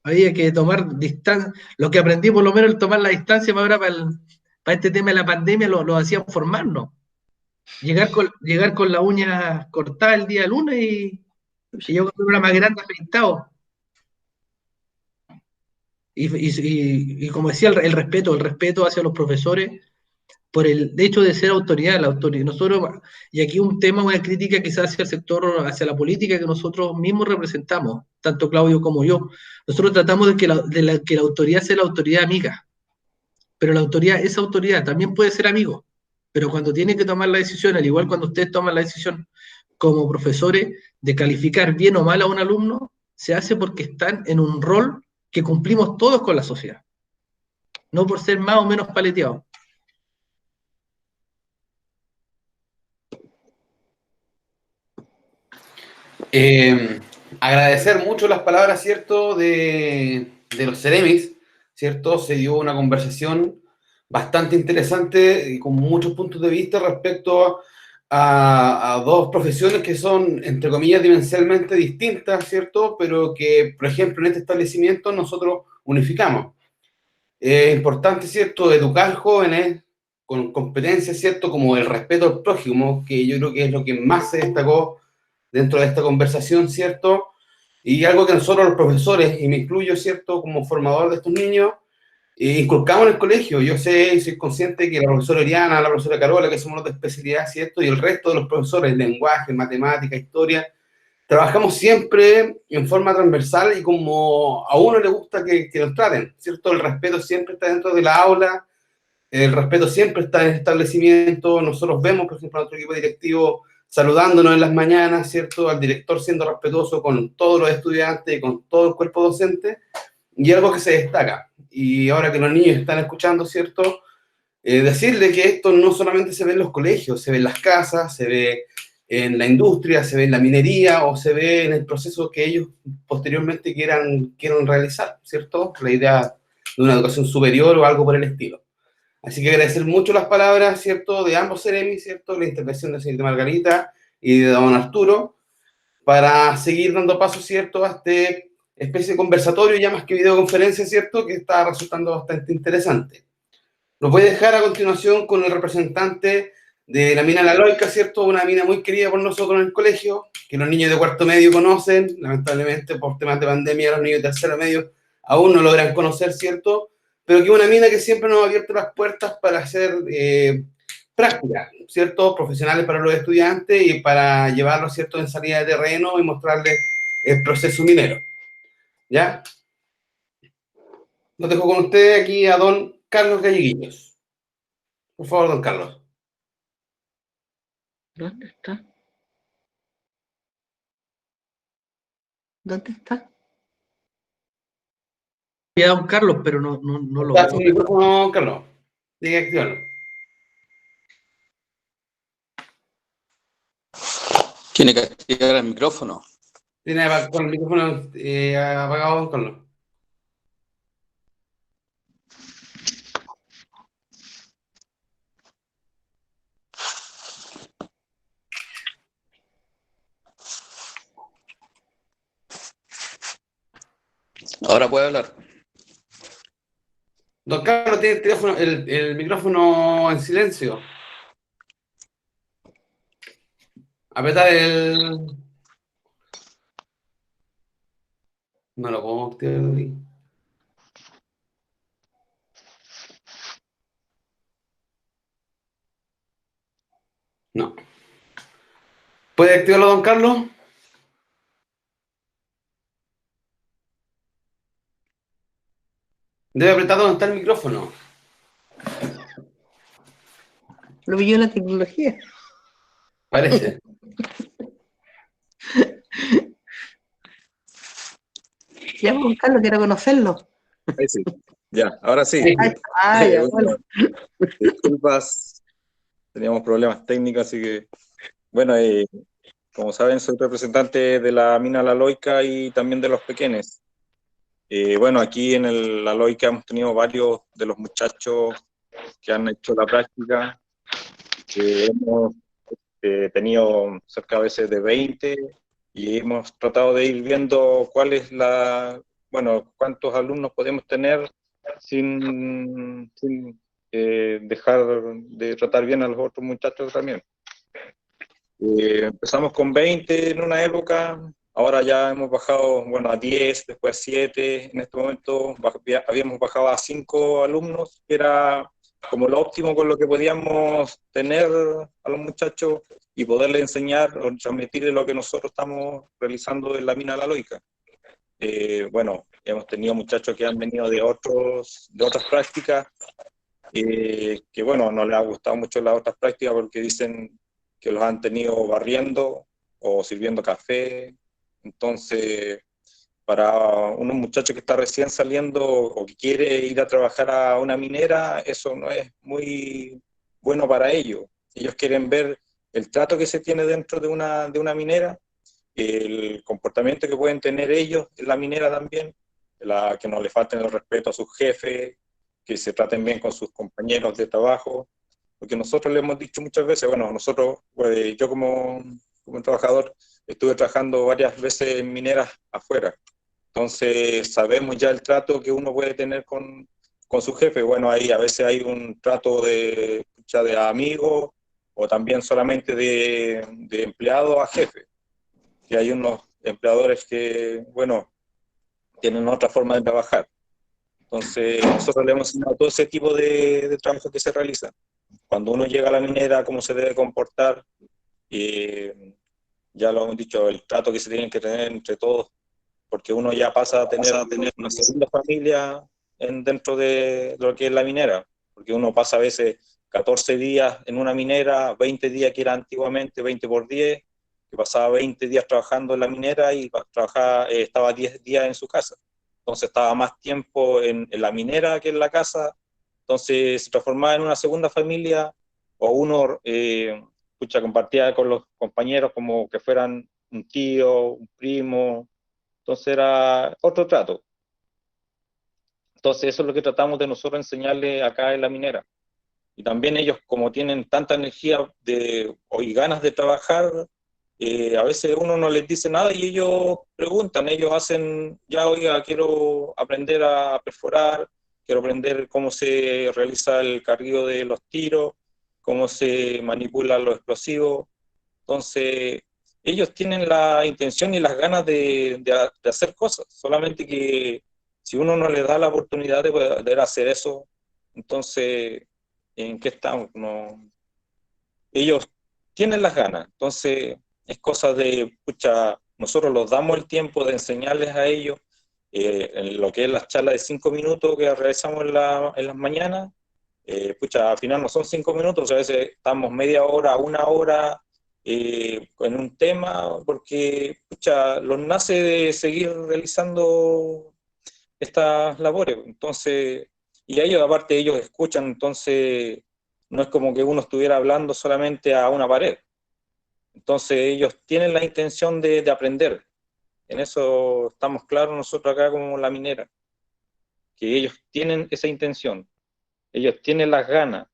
Había que tomar distancia. Lo que aprendí, por lo menos, el tomar la distancia ahora para este tema de la pandemia, lo hacían formarnos. Llegar con la uña cortada el día lunes y yo con una más grande afeitado. Y como decía, el respeto hacia los profesores por el hecho de ser autoridad, la autoridad. Nosotros, y aquí un tema, una crítica quizás hacia el sector, hacia la política que nosotros mismos representamos, tanto Claudio como yo. Nosotros tratamos de que la autoridad sea la autoridad amiga, pero la autoridad, esa autoridad también puede ser amigo, pero cuando tiene que tomar la decisión, al igual cuando ustedes toman la decisión como profesores de calificar bien o mal a un alumno se hace porque están en un rol que cumplimos todos con la sociedad, no por ser más o menos paleteados. Agradecer mucho las palabras, ¿cierto?, de los Ceremis, ¿cierto? Se dio una conversación bastante interesante y con muchos puntos de vista respecto a dos profesiones que son, entre comillas, dimensionalmente distintas, ¿cierto? Pero que, por ejemplo, en este establecimiento nosotros unificamos. Es importante, ¿cierto?, educar jóvenes con competencias, ¿cierto?, como el respeto al prójimo, que yo creo que es lo que más se destacó dentro de esta conversación, ¿cierto? Y algo que nosotros los profesores, y me incluyo, ¿cierto?, como formador de estos niños, inculcamos en el colegio. Yo sé y soy consciente que la profesora Oriana, la profesora Carola, que somos los de especialidad, ¿cierto?, y el resto de los profesores, lenguaje, matemática, historia, trabajamos siempre en forma transversal y como a uno le gusta que nos traten, ¿cierto? El respeto siempre está dentro de la aula, el respeto siempre está en el establecimiento. Nosotros vemos, por ejemplo, a nuestro equipo directivo saludándonos en las mañanas, ¿cierto? Al director siendo respetuoso con todos los estudiantes, con todo el cuerpo docente, y algo que se destaca. Y ahora que los niños están escuchando, ¿cierto? Decirle que esto no solamente se ve en los colegios, se ve en las casas, se ve en la industria, se ve en la minería o se ve en el proceso que ellos posteriormente quieran realizar, ¿cierto? La idea de una educación superior o algo por el estilo. Así que agradecer mucho las palabras, ¿cierto?, de ambos Ceremis, ¿cierto?, la intervención de la señorita Margarita y de don Arturo, para seguir dando paso, ¿cierto?, a este especie de conversatorio, ya más que videoconferencia, ¿cierto?, que está resultando bastante interesante. Los voy a dejar a continuación con el representante de la mina La Loica, ¿cierto?, una mina muy querida por nosotros en el colegio, que los niños de cuarto medio conocen, lamentablemente por temas de pandemia los niños de tercero medio aún no logran conocer, ¿cierto?, pero que es una mina que siempre nos ha abierto las puertas para hacer prácticas, ¿cierto?, profesionales para los estudiantes y para llevarlos, ¿cierto?, en salida de terreno y mostrarles el proceso minero. ¿Ya? Lo dejo con usted aquí a don Carlos Galleguillos. Por favor, don Carlos. ¿Dónde está? ¿Dónde está? Ya, don Carlos, pero no lo Está su veo. micrófono, Carlos. Tiene que activarlo. Tiene que activar el micrófono. Tiene con el micrófono apagado, don Carlos. Ahora puede hablar. Don Carlos tiene el micrófono en silencio. Apretar el... No lo puedo activar ahí. No. ¿Puede activarlo, don Carlos? Debe apretar donde está el micrófono. Lo pilló la tecnología. Parece. Ya, Juan Carlos, quiero conocerlo. Ahí sí, ya, ahora sí. Ya, bueno. Disculpas, teníamos problemas técnicos, así que, bueno, como saben, soy representante de la mina La Loica y también de los pequeños. Bueno, aquí en La Loica hemos tenido varios de los muchachos que han hecho la práctica, hemos tenido cerca a veces de 20 y hemos tratado de ir viendo cuál es cuántos alumnos podemos tener sin dejar de tratar bien a los otros muchachos también. Empezamos con 20 en una época, ahora ya hemos bajado, a 10, después a 7, en este momento habíamos bajado a 5 alumnos, que era como lo óptimo con lo que podíamos tener a los muchachos y poderles enseñar o transmitirles lo que nosotros estamos realizando en la mina La Loica. Hemos tenido muchachos que han venido de otras prácticas, que no les ha gustado mucho las otras prácticas porque dicen que los han tenido barriendo o sirviendo café. Entonces, para un muchacho que está recién saliendo o que quiere ir a trabajar a una minera, eso no es muy bueno para ellos. Ellos quieren ver el trato que se tiene dentro de una minera, el comportamiento que pueden tener ellos en la minera también, que no le falten el respeto a sus jefes, que se traten bien con sus compañeros de trabajo, porque nosotros le hemos dicho muchas veces, bueno, nosotros, pues, yo como trabajador, estuve trabajando varias veces en mineras afuera, entonces sabemos ya el trato que uno puede tener con su jefe. Bueno, ahí a veces hay un trato ya de amigo o también solamente de empleado a jefe, que hay unos empleadores que, bueno, tienen otra forma de trabajar. Entonces, nosotros le hemos enseñado todo ese tipo de trabajo que se realiza. Cuando uno llega a la minera, cómo se debe comportar, ya lo hemos dicho, el trato que se tiene que tener entre todos, porque uno ya pasa a tener una segunda familia dentro de lo que es la minera, porque uno pasa a veces 14 días en una minera, 20 días que era antiguamente, 20 por 10, que pasaba 20 días trabajando en la minera y estaba 10 días en su casa. Entonces estaba más tiempo en la minera que en la casa, entonces se transformaba en una segunda familia, o uno compartía con los compañeros como que fueran un tío, un primo, entonces era otro trato. Entonces eso es lo que tratamos de nosotros enseñarles acá en la minera. Y también ellos, como tienen tanta energía y ganas de trabajar, a veces uno no les dice nada y ellos preguntan, ellos hacen, ya, oiga, quiero aprender a perforar, quiero aprender cómo se realiza el cargueo de los tiros, cómo se manipulan los explosivos. Entonces, ellos tienen la intención y las ganas de hacer cosas, solamente que si uno no les da la oportunidad de poder hacer eso, entonces, ¿en qué estamos? No, ellos tienen las ganas, entonces es cosa de, pucha, nosotros los damos el tiempo de enseñarles a ellos en lo que es las charlas de 5 minutos que realizamos en las mañanas, pucha, al final no son 5 minutos, a veces estamos media hora, una hora en un tema, porque pucha, los nace de seguir realizando estas labores, entonces, y ellos aparte ellos escuchan, entonces no es como que uno estuviera hablando solamente a una pared, entonces ellos tienen la intención de aprender, en eso estamos claros nosotros acá como la minera, que ellos tienen esa intención, ellos tienen las ganas,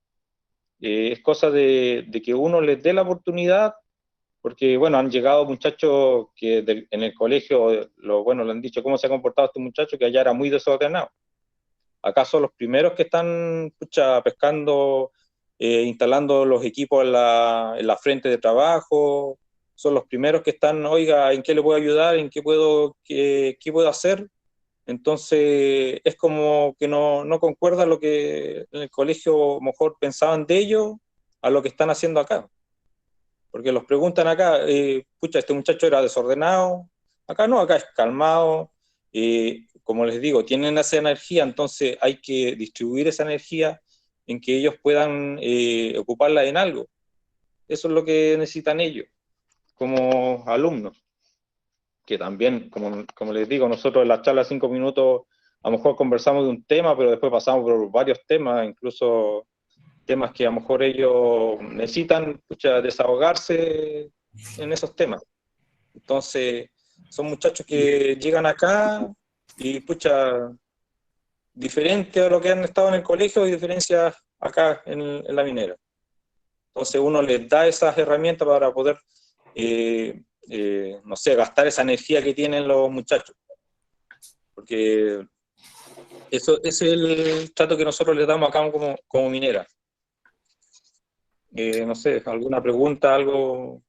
es cosa de que uno les dé la oportunidad, porque bueno, han llegado muchachos que en el colegio, bueno, le han dicho cómo se ha comportado este muchacho, que allá era muy desordenado. Acá son los primeros que están, pucha, pescando, instalando los equipos en la frente de trabajo, son los primeros que están, oiga, ¿en qué le puedo ayudar? ¿En qué puedo hacer? Entonces, es como que no concuerda lo que en el colegio a lo mejor pensaban de ellos a lo que están haciendo acá. Porque los preguntan acá, pucha, este muchacho era desordenado, acá no, acá es calmado, como les digo, tienen esa energía, entonces hay que distribuir esa energía en que ellos puedan ocuparla en algo. Eso es lo que necesitan ellos, como alumnos. Que también, como les digo, nosotros en las charlas de 5 minutos a lo mejor conversamos de un tema, pero después pasamos por varios temas, incluso temas que a lo mejor ellos necesitan, pucha, desahogarse en esos temas. Entonces, son muchachos que llegan acá y, pucha, diferente a lo que han estado en el colegio y diferencias acá en la minera. Entonces, uno les da esas herramientas para poder, no sé, gastar esa energía que tienen los muchachos. Porque ese es el trato que nosotros les damos acá como minera. No sé, alguna pregunta, algo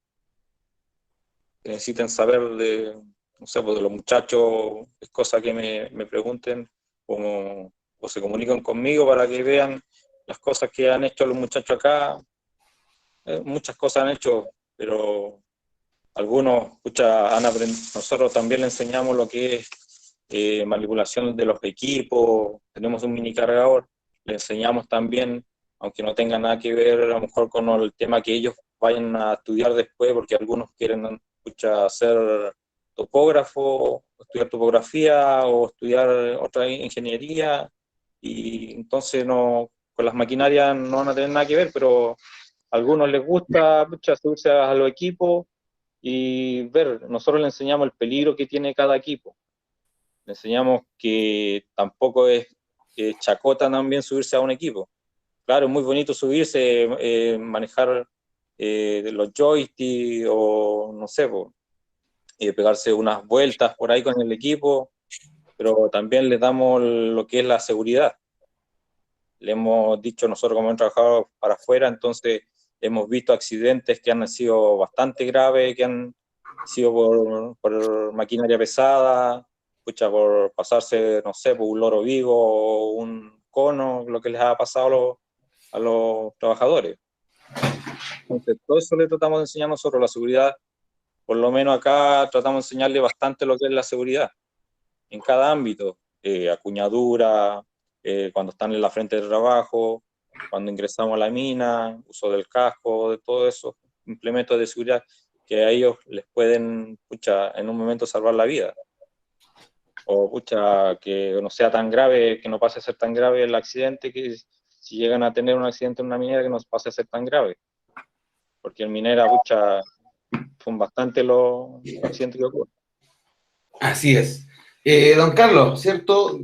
que necesiten saber no sé, pues de los muchachos, es cosa que me pregunten o se comunican conmigo para que vean las cosas que han hecho los muchachos acá. Muchas cosas han hecho, pero algunos, pucha, han aprendido. Nosotros también le enseñamos lo que es manipulación de los equipos, tenemos un mini cargador, le enseñamos también, aunque no tenga nada que ver a lo mejor con el tema que ellos vayan a estudiar después, porque algunos quieren pucha, ser topógrafo, estudiar topografía o estudiar otra ingeniería, y entonces no, con las maquinarias no van a tener nada que ver, pero a algunos les gusta, pucha, subirse a los equipos y ver. Nosotros le enseñamos el peligro que tiene cada equipo. Le enseñamos que tampoco es chacota también subirse a un equipo. Claro, es muy bonito subirse, manejar los joysticks o no sé, pegarse unas vueltas por ahí con el equipo, pero también les damos lo que es la seguridad. Le hemos dicho nosotros, como hemos trabajado para afuera, entonces hemos visto accidentes que han sido bastante graves, que han sido por maquinaria pesada, pucha, por pasarse, no sé, por un loro vivo o un cono, lo que les ha pasado a los trabajadores. Entonces, todo eso le tratamos de enseñar nosotros, la seguridad. Por lo menos acá tratamos de enseñarle bastante lo que es la seguridad, en cada ámbito, acuñadura, cuando están en la frente de trabajo, cuando ingresamos a la mina, uso del casco, de todo eso, implementos de seguridad que a ellos les pueden, pucha, en un momento salvar la vida. O, pucha, que no sea tan grave, que no pase a ser tan grave el accidente, que si llegan a tener un accidente en una minera, que no pase a ser tan grave. Porque en minera, pucha, son bastante los accidentes que ocurren. Así es. Don Carlos, ¿cierto?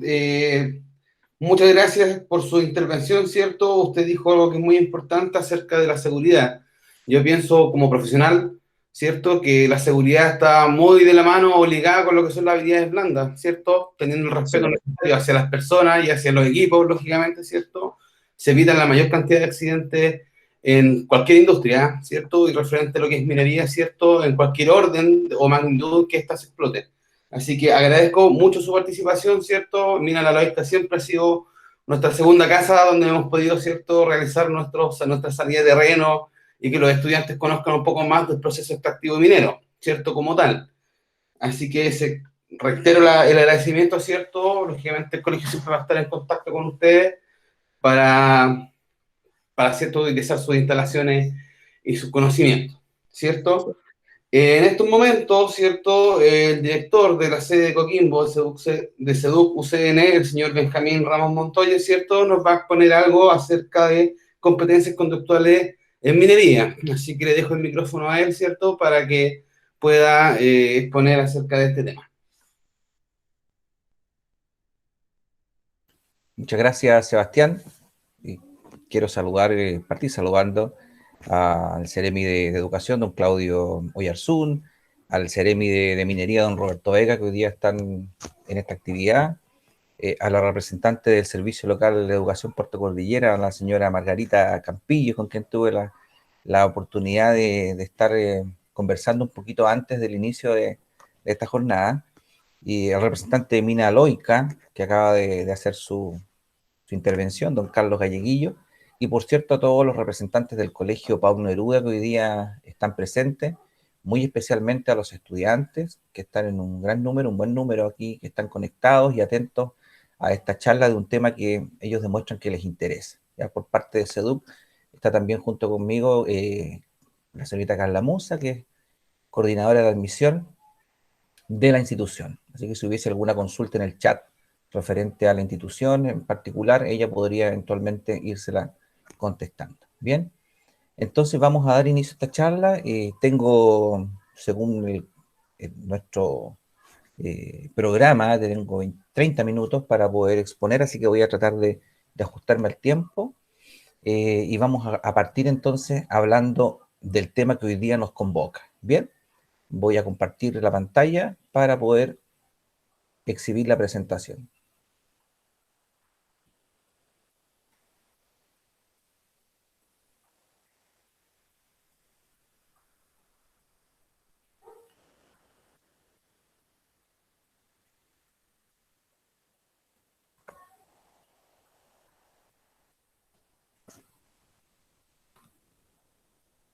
Muchas gracias por su intervención, ¿cierto? Usted dijo algo que es muy importante acerca de la seguridad. Yo pienso como profesional, ¿cierto? Que la seguridad está muy de la mano o ligada con lo que son las habilidades blandas, ¿cierto? Teniendo el respeto necesario hacia las personas y hacia los equipos, lógicamente, ¿cierto? Se evitan la mayor cantidad de accidentes en cualquier industria, ¿cierto? Y referente a lo que es minería, ¿cierto? En cualquier orden o magnitud que ésta se explote. Así que agradezco mucho su participación, ¿cierto? Mina La Loica siempre ha sido nuestra segunda casa donde hemos podido, ¿cierto?, realizar nuestra salida de terreno y que los estudiantes conozcan un poco más del proceso extractivo minero, ¿cierto?, como tal. Así que reitero el agradecimiento, ¿cierto? Lógicamente el colegio siempre va a estar en contacto con ustedes para ¿cierto?, utilizar sus instalaciones y sus conocimientos, ¿cierto? En estos momentos, ¿cierto?, el director de la sede de Coquimbo, de SEDUC UCN, el señor Benjamín Ramos Montoya, ¿cierto?, nos va a exponer algo acerca de competencias conductuales en minería. Así que le dejo el micrófono a él, ¿cierto?, para que pueda exponer acerca de este tema. Muchas gracias, Sebastián. Y quiero partir saludando al Ceremi de Educación, don Claudio Oyarzún, al Ceremi de Minería, don Roberto Vega, que hoy día están en esta actividad, a la representante del Servicio Local de Educación Puerto Cordillera, la señora Margarita Campillo, con quien tuve la oportunidad de estar conversando un poquito antes del inicio de esta jornada, y el representante de Mina Loica, que acaba de hacer su intervención, don Carlos Galleguillo, y por cierto a todos los representantes del Colegio Paulo Neruda que hoy día están presentes, muy especialmente a los estudiantes que están en un buen número aquí, que están conectados y atentos a esta charla de un tema que ellos demuestran que les interesa. Ya por parte de SEDUC está también junto conmigo la señorita Carla Musa, que es coordinadora de admisión de la institución. Así que si hubiese alguna consulta en el chat referente a la institución en particular, ella podría eventualmente írsela contestando. Bien, entonces vamos a dar inicio a esta charla. Tengo, según nuestro programa, tengo 30 minutos para poder exponer, así que voy a tratar de ajustarme al tiempo. Y vamos a partir entonces hablando del tema que hoy día nos convoca. Bien, voy a compartir la pantalla para poder exhibir la presentación.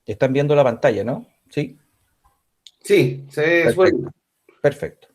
¿Están viendo la pantalla, no? ¿Sí? Sí, se ve perfecto. Perfecto.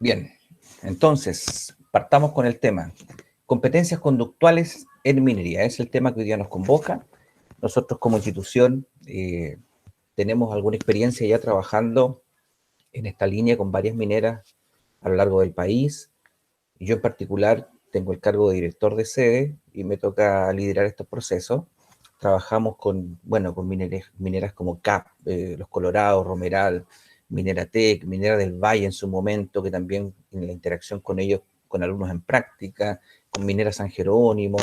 Bien, entonces, partamos con el tema. Competencias conductuales en minería, es el tema que hoy día nos convoca. Nosotros como institución tenemos alguna experiencia ya trabajando en esta línea con varias mineras a lo largo del país. Yo en particular tengo el cargo de director de sede y me toca liderar estos procesos. Trabajamos con mineras como CAP, Los Colorados, Romeral, Mineratec, Minera del Valle en su momento, que también en la interacción con ellos, con alumnos en práctica, con Minera San Jerónimo,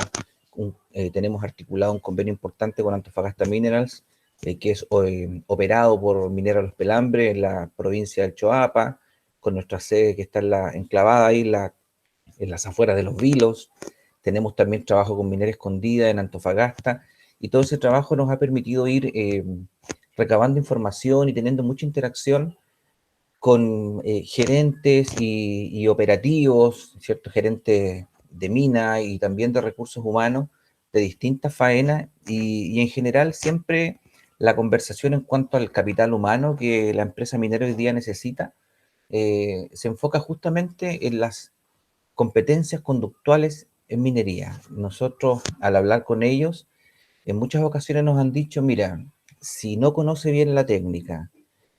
tenemos articulado un convenio importante con Antofagasta Minerals, que es operado por Minera Los Pelambres en la provincia del Choapa, con nuestra sede que está enclavada ahí en las afueras de Los Vilos. Tenemos también trabajo con Minera Escondida en Antofagasta, y todo ese trabajo nos ha permitido ir recabando información y teniendo mucha interacción con gerentes y operativos, ¿cierto? Gerentes de mina y también de recursos humanos de distintas faenas, y en general siempre la conversación en cuanto al capital humano que la empresa minera hoy día necesita se enfoca justamente en las competencias conductuales en minería. Nosotros, al hablar con ellos, en muchas ocasiones nos han dicho, mira, si no conoce bien la técnica,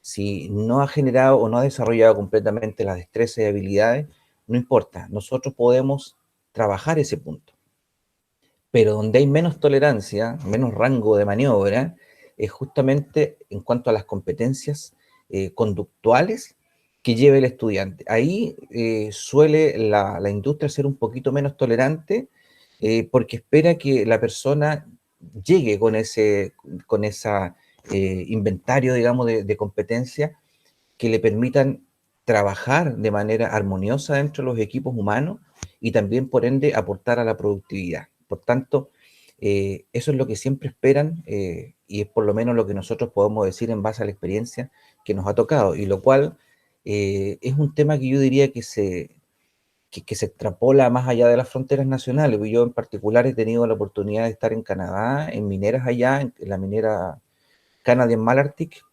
si no ha generado o no ha desarrollado completamente las destrezas y habilidades, no importa, nosotros podemos trabajar ese punto. Pero donde hay menos tolerancia, menos rango de maniobra, es justamente en cuanto a las competencias conductuales que lleve el estudiante. Ahí suele la industria ser un poquito menos tolerante porque espera que la persona llegue con ese inventario, digamos, de competencias que le permitan trabajar de manera armoniosa dentro de los equipos humanos y también, por ende, aportar a la productividad. Por tanto, eso es lo que siempre esperan y es por lo menos lo que nosotros podemos decir en base a la experiencia que nos ha tocado, y lo cual es un tema que yo diría que se extrapola más allá de las fronteras nacionales. Yo en particular he tenido la oportunidad de estar en Canadá, en mineras allá, en la minera Canadian Malartic,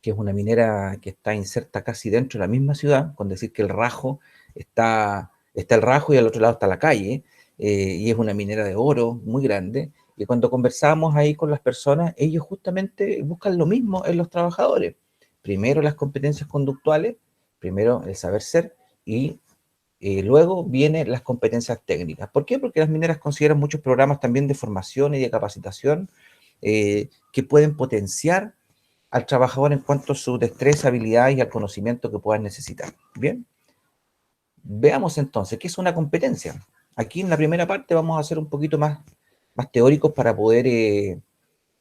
que es una minera que está inserta casi dentro de la misma ciudad, con decir que el rajo está el rajo y al otro lado está la calle, y es una minera de oro muy grande. Y cuando conversamos ahí con las personas, ellos justamente buscan lo mismo en los trabajadores. Primero las competencias conductuales, primero el saber ser, y luego vienen las competencias técnicas. ¿Por qué? Porque las mineras consideran muchos programas también de formación y de capacitación que pueden potenciar al trabajador en cuanto a su destreza, habilidad y al conocimiento que puedan necesitar. Bien, veamos entonces, ¿qué es una competencia? Aquí en la primera parte vamos a ser un poquito más teóricos para poder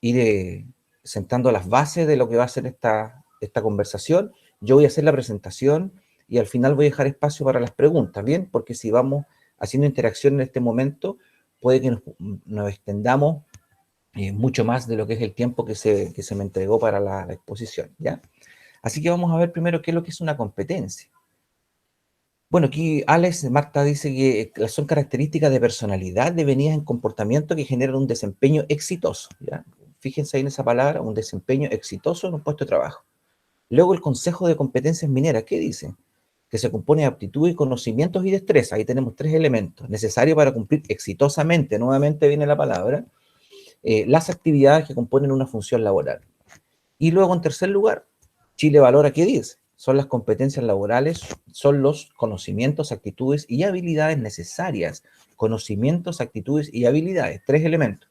ir sentando las bases de lo que va a ser esta conversación. Yo voy a hacer la presentación y al final voy a dejar espacio para las preguntas, ¿bien? Porque si vamos haciendo interacción en este momento, puede que nos extendamos mucho más de lo que es el tiempo que se me entregó para la exposición, ¿ya? Así que vamos a ver primero qué es lo que es una competencia. Bueno, aquí Alex Marta dice que son características de personalidad devenidas en comportamiento que generan un desempeño exitoso, ¿ya? Fíjense ahí en esa palabra, un desempeño exitoso en un puesto de trabajo. Luego el Consejo de Competencias Mineras, ¿qué dice? Que se compone de aptitudes, conocimientos y destreza. Ahí tenemos 3 elementos necesarios para cumplir exitosamente, nuevamente viene la palabra, las actividades que componen una función laboral. Y luego, en tercer lugar, Chile valora, ¿qué dice? Son las competencias laborales, son los conocimientos, actitudes y habilidades necesarias. Conocimientos, actitudes y habilidades, 3 elementos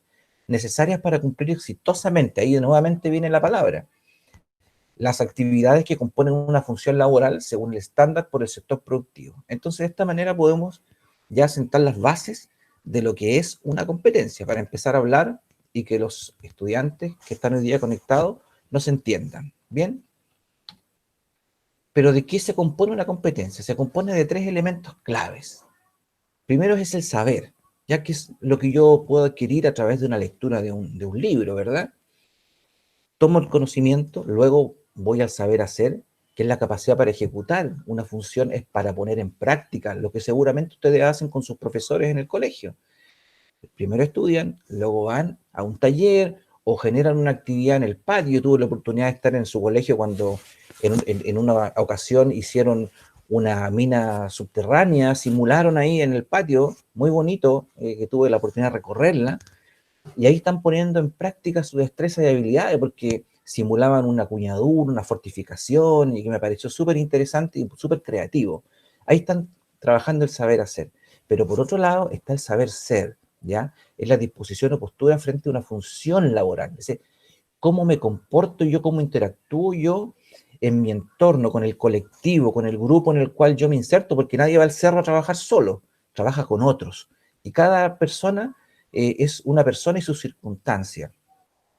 necesarias para cumplir exitosamente. Ahí nuevamente viene la palabra. Las actividades que componen una función laboral según el estándar por el sector productivo. Entonces, de esta manera podemos ya sentar las bases de lo que es una competencia para empezar a hablar y que los estudiantes que están hoy día conectados nos entiendan. ¿Bien? Pero ¿de qué se compone una competencia? Se compone de 3 elementos claves. Primero es el saber, ya que es lo que yo puedo adquirir a través de una lectura de un libro, ¿verdad? Tomo el conocimiento, luego voy al saber hacer, que es la capacidad para ejecutar una función, es para poner en práctica lo que seguramente ustedes hacen con sus profesores en el colegio. Primero estudian, luego van a un taller o generan una actividad en el patio. Yo tuve la oportunidad de estar en su colegio cuando en una ocasión hicieron una mina subterránea, simularon ahí en el patio, muy bonito, que tuve la oportunidad de recorrerla, y ahí están poniendo en práctica su destreza y habilidades, porque simulaban una cuñadura, una fortificación, y que me pareció súper interesante y súper creativo. Ahí están trabajando el saber hacer. Pero por otro lado está el saber ser, ¿ya? Es la disposición o postura frente a una función laboral. Es decir, cómo me comporto yo, cómo interactúo yo en mi entorno, con el colectivo, con el grupo en el cual yo me inserto, porque nadie va al cerro a trabajar solo, trabaja con otros. Y cada persona es una persona y su circunstancia.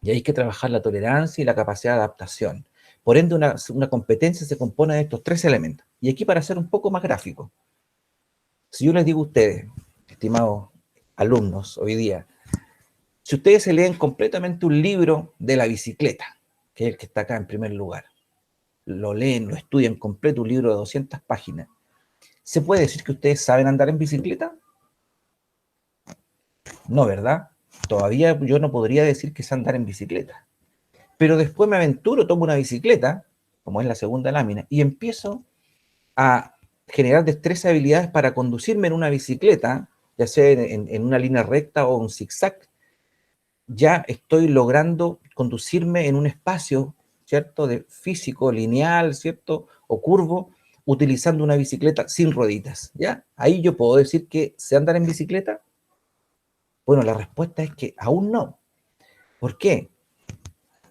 Y hay que trabajar la tolerancia y la capacidad de adaptación. Por ende, una competencia se compone de estos 3 elementos. Y aquí, para ser un poco más gráfico, si yo les digo a ustedes, estimados alumnos, hoy día, si ustedes se leen completamente un libro de la bicicleta, que es el que está acá en primer lugar, lo leen, lo estudian completo, un libro de 200 páginas, ¿se puede decir que ustedes saben andar en bicicleta? No, ¿verdad? Todavía yo no podría decir que sé andar en bicicleta. Pero después me aventuro, tomo una bicicleta, como es la segunda lámina, y empiezo a generar destreza y habilidades para conducirme en una bicicleta, ya sea en una línea recta o un zigzag. Ya estoy logrando conducirme en un espacio, ¿cierto?, de físico, lineal, ¿cierto?, o curvo, utilizando una bicicleta sin rueditas, ¿ya? Ahí yo puedo decir que sé andar en bicicleta. Bueno, la respuesta es que aún no. ¿Por qué?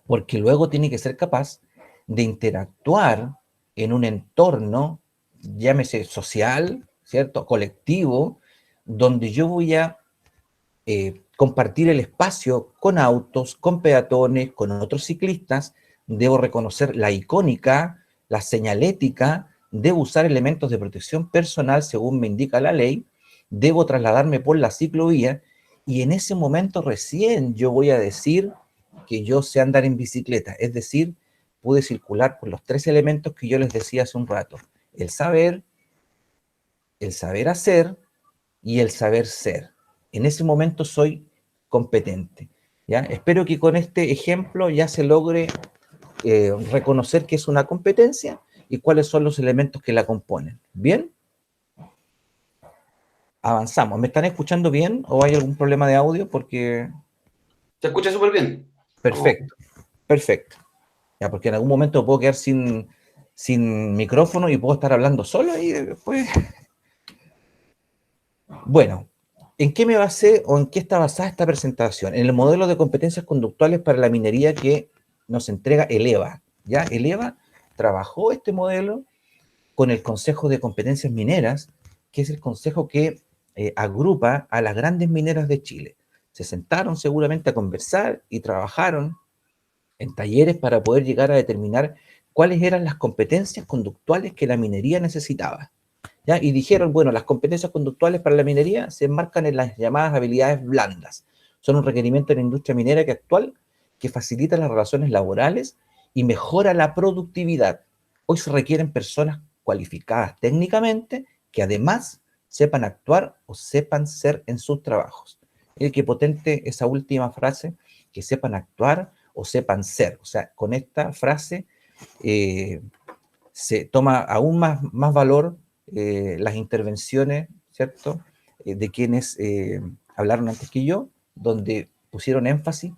Porque luego tiene que ser capaz de interactuar en un entorno, llámese social, ¿cierto?, colectivo, donde yo voy a compartir el espacio con autos, con peatones, con otros ciclistas. Debo reconocer la icónica, la señalética, debo usar elementos de protección personal según me indica la ley, debo trasladarme por la ciclovía, y en ese momento recién yo voy a decir que yo sé andar en bicicleta, es decir, pude circular por los 3 elementos que yo les decía hace un rato: el saber hacer y el saber ser. En ese momento soy competente, ¿ya? Espero que con este ejemplo ya se logre reconocer que es una competencia y cuáles son los elementos que la componen. ¿Bien? Avanzamos. ¿Me están escuchando bien o hay algún problema de audio? Porque... Se escucha súper bien. Perfecto, perfecto. Ya, porque en algún momento puedo quedar sin micrófono y puedo estar hablando solo y después... Bueno, ¿en qué me basé o en qué está basada esta presentación? En el modelo de competencias conductuales para la minería que nos entrega el EVA. ¿Ya? El EVA trabajó este modelo con el Consejo de Competencias Mineras, que es el consejo que agrupa a las grandes mineras de Chile. Se sentaron seguramente a conversar y trabajaron en talleres para poder llegar a determinar cuáles eran las competencias conductuales que la minería necesitaba. ¿Ya? Y dijeron, bueno, las competencias conductuales para la minería se enmarcan en las llamadas habilidades blandas. Son un requerimiento de la industria minera actual que facilita las relaciones laborales y mejora la productividad. Hoy se requieren personas cualificadas técnicamente que además sepan actuar o sepan ser en sus trabajos. El que potente esa última frase, que sepan actuar o sepan ser. O sea, con esta frase se toma aún más valor las intervenciones, ¿cierto?, de quienes hablaron antes que yo, donde pusieron énfasis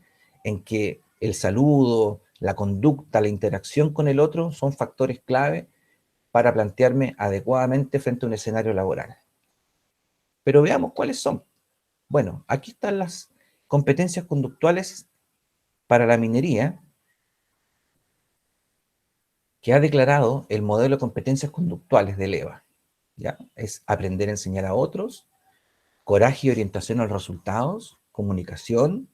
en que el saludo, la conducta, la interacción con el otro son factores clave para plantearme adecuadamente frente a un escenario laboral. Pero veamos cuáles son. Bueno, aquí están las competencias conductuales para la minería que ha declarado el modelo de competencias conductuales del EVA. ¿Ya? Es aprender a enseñar a otros, coraje y orientación a los resultados, comunicación,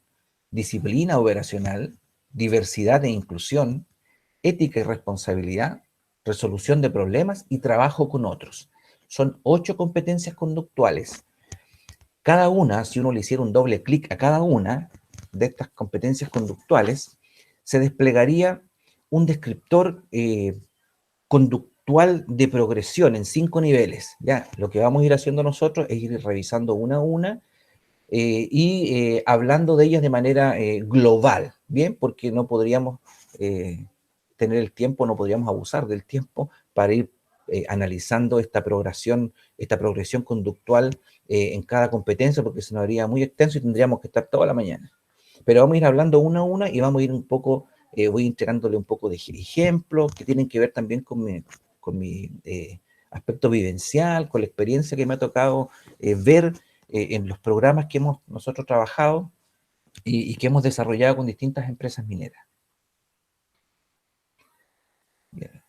disciplina operacional, diversidad e inclusión, ética y responsabilidad, resolución de problemas y trabajo con otros. Son 8 competencias conductuales. Cada una, si uno le hiciera un doble clic a cada una de estas competencias conductuales, se desplegaría un descriptor conductual de progresión en 5 niveles. ¿Ya? Lo que vamos a ir haciendo nosotros es ir revisando una a una y hablando de ellas de manera global, ¿bien? Porque no podríamos tener el tiempo, no podríamos abusar del tiempo para ir analizando esta progresión conductual en cada competencia, porque se nos haría muy extenso y tendríamos que estar toda la mañana. Pero vamos a ir hablando una a una y vamos a ir un poco, voy integrándole un poco de ejemplos que tienen que ver también con mi aspecto vivencial, con la experiencia que me ha tocado ver en los programas que hemos nosotros trabajado y que hemos desarrollado con distintas empresas mineras. Bien.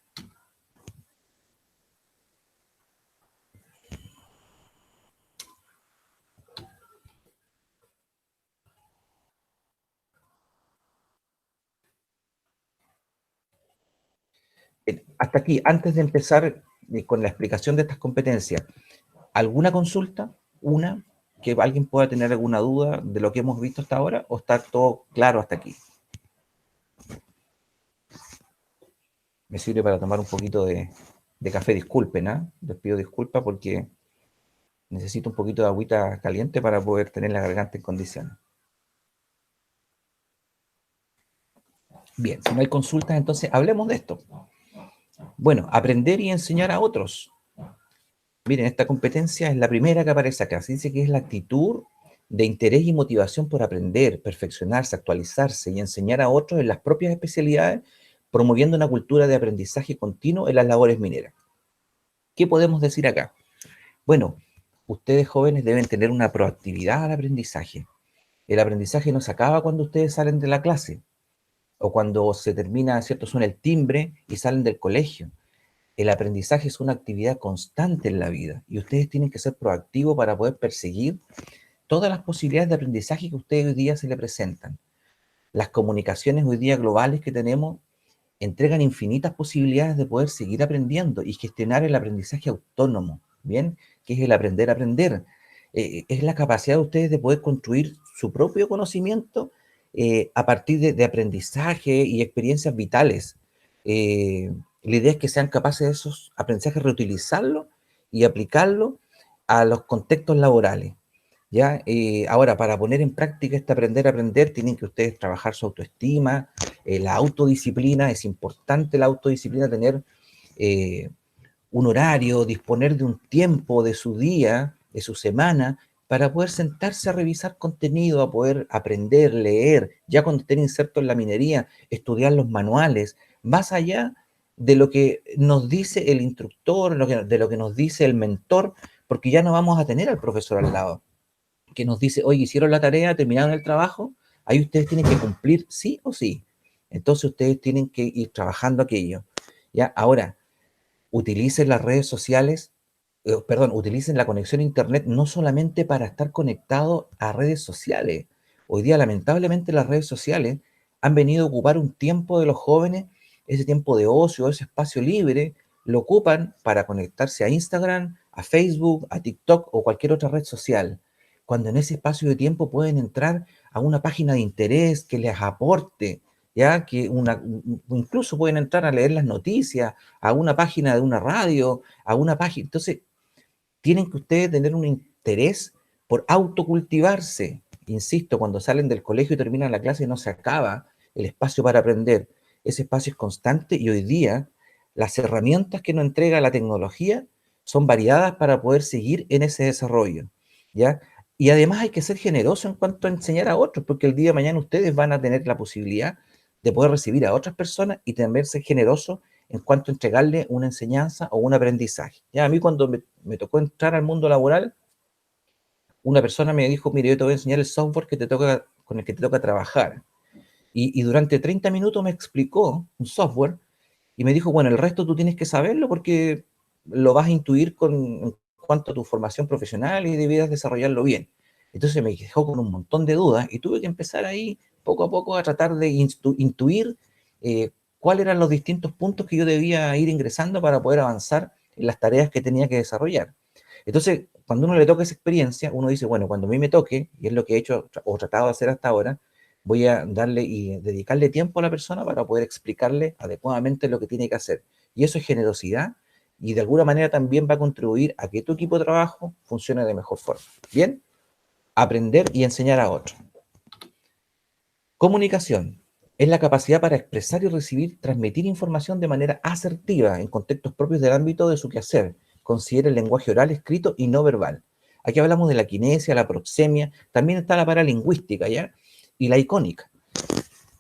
Hasta aquí, antes de empezar con la explicación de estas competencias, ¿alguna consulta? ¿Una? ¿Que alguien pueda tener alguna duda de lo que hemos visto hasta ahora? ¿O está todo claro hasta aquí? Me sirve para tomar un poquito de café, disculpen, ¿eh? Les pido disculpas porque necesito un poquito de agüita caliente para poder tener la garganta en condiciones. Bien, si no hay consultas, entonces hablemos de esto. Bueno, aprender y enseñar a otros. Miren, esta competencia es la primera que aparece acá. Se dice que es la actitud de interés y motivación por aprender, perfeccionarse, actualizarse y enseñar a otros en las propias especialidades, promoviendo una cultura de aprendizaje continuo en las labores mineras. ¿Qué podemos decir acá? Bueno, ustedes jóvenes deben tener una proactividad al aprendizaje. El aprendizaje no se acaba cuando ustedes salen de la clase o cuando se termina, ¿cierto? Suena el timbre y salen del colegio. El aprendizaje es una actividad constante en la vida y ustedes tienen que ser proactivos para poder perseguir todas las posibilidades de aprendizaje que a ustedes hoy día se le presentan. Las comunicaciones hoy día globales que tenemos entregan infinitas posibilidades de poder seguir aprendiendo y gestionar el aprendizaje autónomo, ¿bien? Que es el aprender a aprender. Es la capacidad de ustedes de poder construir su propio conocimiento a partir de aprendizaje y experiencias vitales. La idea es que sean capaces de esos aprendizajes reutilizarlos y aplicarlos a los contextos laborales. ¿Ya? Ahora, para poner en práctica este aprender a aprender, tienen que ustedes trabajar su autoestima, la autodisciplina. Es importante la autodisciplina, tener un horario, disponer de un tiempo de su día, de su semana, para poder sentarse a revisar contenido, a poder aprender, leer, ya cuando estén insertos en la minería, estudiar los manuales, más allá de lo que nos dice el instructor, de lo que nos dice el mentor, porque ya no vamos a tener al profesor al lado que nos dice, oye, hicieron la tarea, terminaron el trabajo, ahí ustedes tienen que cumplir sí o sí. Entonces ustedes tienen que ir trabajando aquello. ¿Ya? Ahora, utilicen las redes sociales, utilicen la conexión a internet no solamente para estar conectados a redes sociales. Hoy día, lamentablemente, las redes sociales han venido a ocupar un tiempo de los jóvenes, ese tiempo de ocio, ese espacio libre, lo ocupan para conectarse a Instagram, a Facebook, a TikTok o cualquier otra red social, cuando en ese espacio de tiempo pueden entrar a una página de interés que les aporte, ¿ya? Incluso pueden entrar a leer las noticias, a una página de una radio, a una página. Entonces, tienen que ustedes tener un interés por autocultivarse. Insisto, cuando salen del colegio y terminan la clase no se acaba el espacio para aprender. Ese espacio es constante y hoy día las herramientas que nos entrega la tecnología son variadas para poder seguir en ese desarrollo, ¿ya? Y además hay que ser generoso en cuanto a enseñar a otros, porque el día de mañana ustedes van a tener la posibilidad de poder recibir a otras personas y también ser generosos en cuanto a entregarle una enseñanza o un aprendizaje. Ya a mí cuando me tocó entrar al mundo laboral, una persona me dijo, mire, yo te voy a enseñar el software con el que te toca trabajar. Y durante 30 minutos me explicó un software y me dijo, bueno, el resto tú tienes que saberlo porque lo vas a intuir en cuanto a tu formación profesional y debías desarrollarlo bien. Entonces me dejó con un montón de dudas y tuve que empezar ahí poco a poco a tratar de intuir cuáles eran los distintos puntos que yo debía ir ingresando para poder avanzar en las tareas que tenía que desarrollar. Entonces, cuando uno le toca esa experiencia, uno dice, bueno, cuando a mí me toque, y es lo que he hecho o tratado de hacer hasta ahora, voy a darle y dedicarle tiempo a la persona para poder explicarle adecuadamente lo que tiene que hacer. Y eso es generosidad y de alguna manera también va a contribuir a que tu equipo de trabajo funcione de mejor forma. Bien, aprender y enseñar a otros. Comunicación. es la capacidad para expresar y recibir, transmitir información de manera asertiva en contextos propios del ámbito de su quehacer. Considera el lenguaje oral, escrito y no verbal. Aquí hablamos de la kinesia, la proxemia, también está la paralingüística, ¿ya? Y la icónica.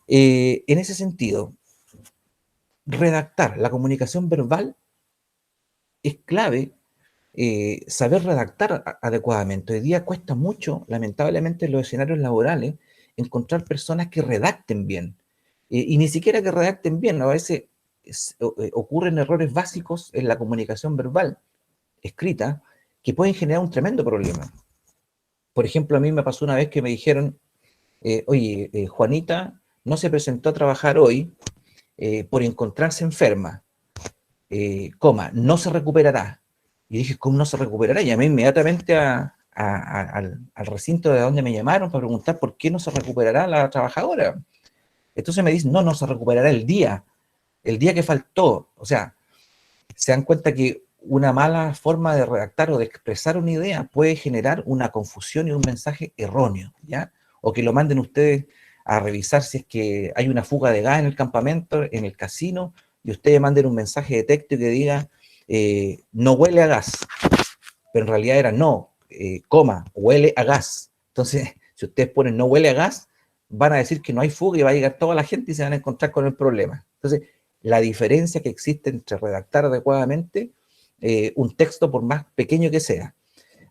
En ese sentido, redactar la comunicación verbal es clave. Saber redactar adecuadamente. Hoy día cuesta mucho, lamentablemente, en los escenarios laborales, encontrar personas que redacten bien. Y ni siquiera que redacten bien, a veces ocurren errores básicos en la comunicación verbal escrita que pueden generar un tremendo problema. Por ejemplo, a mí me pasó una vez que me dijeron, oye, Juanita no se presentó a trabajar hoy por encontrarse enferma, no se recuperará. Y dije, ¿cómo no se recuperará? Y llamé inmediatamente al recinto de donde me llamaron para preguntar por qué no se recuperará la trabajadora. Entonces me dicen, no se recuperará el día que faltó. O sea, se dan cuenta que una mala forma de redactar o de expresar una idea puede generar una confusión y un mensaje erróneo, ¿ya? O que lo manden ustedes a revisar si es que hay una fuga de gas en el campamento, en el casino, y ustedes manden un mensaje de texto que diga, no huele a gas, pero en realidad era huele a gas. Entonces, si ustedes ponen no huele a gas, van a decir que no hay fuga y va a llegar toda la gente y se van a encontrar con el problema. Entonces, la diferencia que existe entre redactar adecuadamente un texto por más pequeño que sea.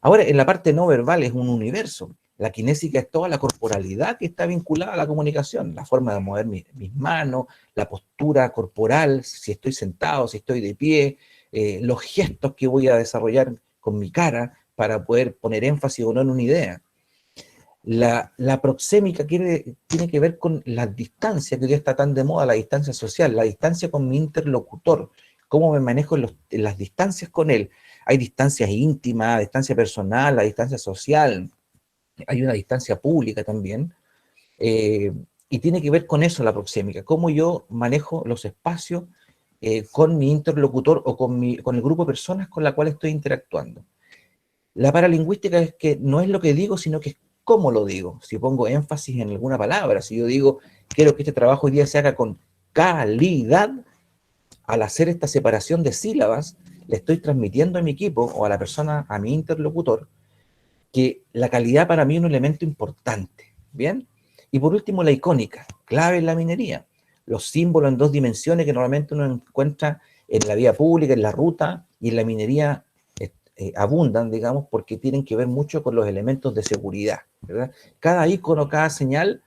Ahora, en la parte no verbal es un universo. La kinésica es toda la corporalidad que está vinculada a la comunicación, la forma de mover mis manos, la postura corporal, si estoy sentado, si estoy de pie, los gestos que voy a desarrollar con mi cara para poder poner énfasis o no en una idea. La proxémica tiene que ver con la distancia, que hoy está tan de moda, la distancia social, la distancia con mi interlocutor, cómo me manejo en las distancias con él. Hay distancias íntimas, distancia personal, la distancia social, hay una distancia pública también, y tiene que ver con eso la proxémica, cómo yo manejo los espacios con mi interlocutor o con el grupo de personas con la cual estoy interactuando. La paralingüística es que no es lo que digo, sino que es cómo lo digo. Si pongo énfasis en alguna palabra, si yo digo, quiero que este trabajo hoy día se haga con calidad, al hacer esta separación de sílabas, le estoy transmitiendo a mi equipo o a la persona, a mi interlocutor, que la calidad para mí es un elemento importante, ¿bien? Y por último, la icónica, clave en la minería. Los símbolos en 2 dimensiones que normalmente uno encuentra en la vía pública, en la ruta, y en la minería abundan, digamos, porque tienen que ver mucho con los elementos de seguridad, ¿verdad? Cada icono, cada señal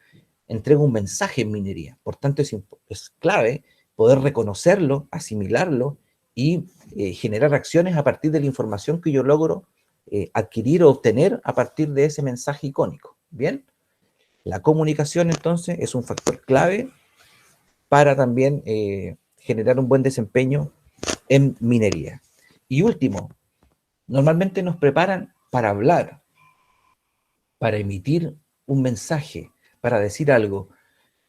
entrega un mensaje en minería. Por tanto, es clave poder reconocerlo, asimilarlo y generar acciones a partir de la información que yo logro adquirir o obtener a partir de ese mensaje icónico. Bien, la comunicación entonces es un factor clave para también generar un buen desempeño en minería. Y último, normalmente nos preparan para hablar, para emitir un mensaje, para decir algo,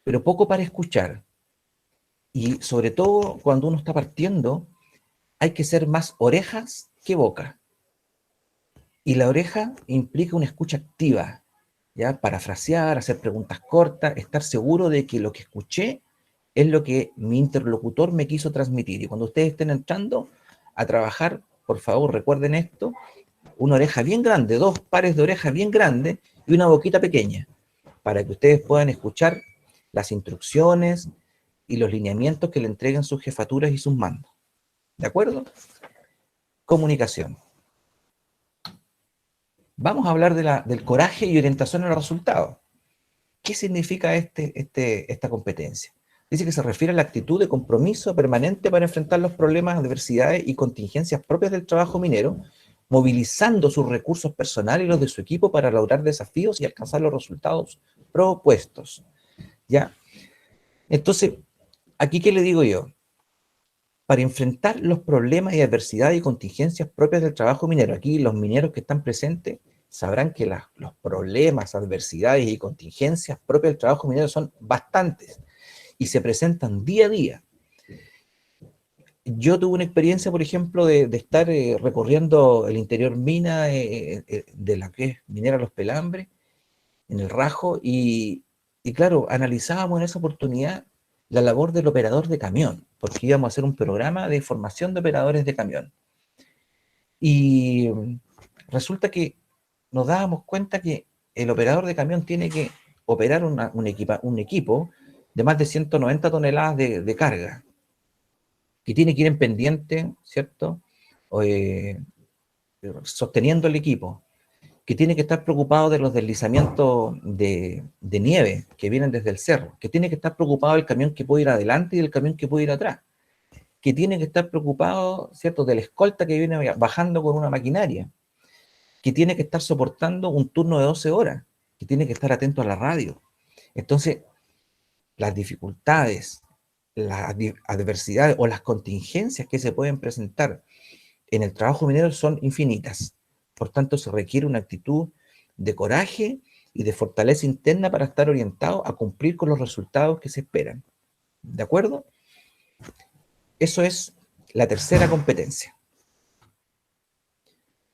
pero poco para escuchar. Y sobre todo cuando uno está partiendo, hay que ser más orejas que boca. Y la oreja implica una escucha activa, ¿ya? Parafrasear, hacer preguntas cortas, estar seguro de que lo que escuché es lo que mi interlocutor me quiso transmitir. Y cuando ustedes estén entrando a trabajar, por favor, recuerden esto, una oreja bien grande, 2 pares de orejas bien grandes y una boquita pequeña, para que ustedes puedan escuchar las instrucciones y los lineamientos que le entregan sus jefaturas y sus mandos. ¿De acuerdo? Comunicación. Vamos a hablar del coraje y orientación a los resultados. ¿Qué significa esta competencia? Dice que se refiere a la actitud de compromiso permanente para enfrentar los problemas, adversidades y contingencias propias del trabajo minero, movilizando sus recursos personales y los de su equipo para lograr desafíos y alcanzar los resultados propuestos. ¿Ya? Entonces, ¿aquí qué le digo yo? Para enfrentar los problemas y adversidades y contingencias propias del trabajo minero, aquí los mineros que están presentes sabrán que los problemas, adversidades y contingencias propias del trabajo minero son bastantes y se presentan día a día. Yo tuve una experiencia, por ejemplo, de estar recorriendo el interior mina de la que es Minera Los Pelambres, en el Rajo, y Y claro, analizábamos en esa oportunidad la labor del operador de camión, porque íbamos a hacer un programa de formación de operadores de camión. Y resulta que nos dábamos cuenta que el operador de camión tiene que operar un equipo de más de 190 toneladas de carga, que tiene que ir en pendiente, ¿cierto? Sosteniendo el equipo, que tiene que estar preocupado de los deslizamientos de nieve que vienen desde el cerro, que tiene que estar preocupado del camión que puede ir adelante y del camión que puede ir atrás, que tiene que estar preocupado, ¿cierto?, de la escolta que viene bajando con una maquinaria, que tiene que estar soportando un turno de 12 horas, que tiene que estar atento a la radio. Entonces, las dificultades, las adversidades o las contingencias que se pueden presentar en el trabajo minero son infinitas. Por tanto, se requiere una actitud de coraje y de fortaleza interna para estar orientado a cumplir con los resultados que se esperan. ¿De acuerdo? Eso es la tercera competencia.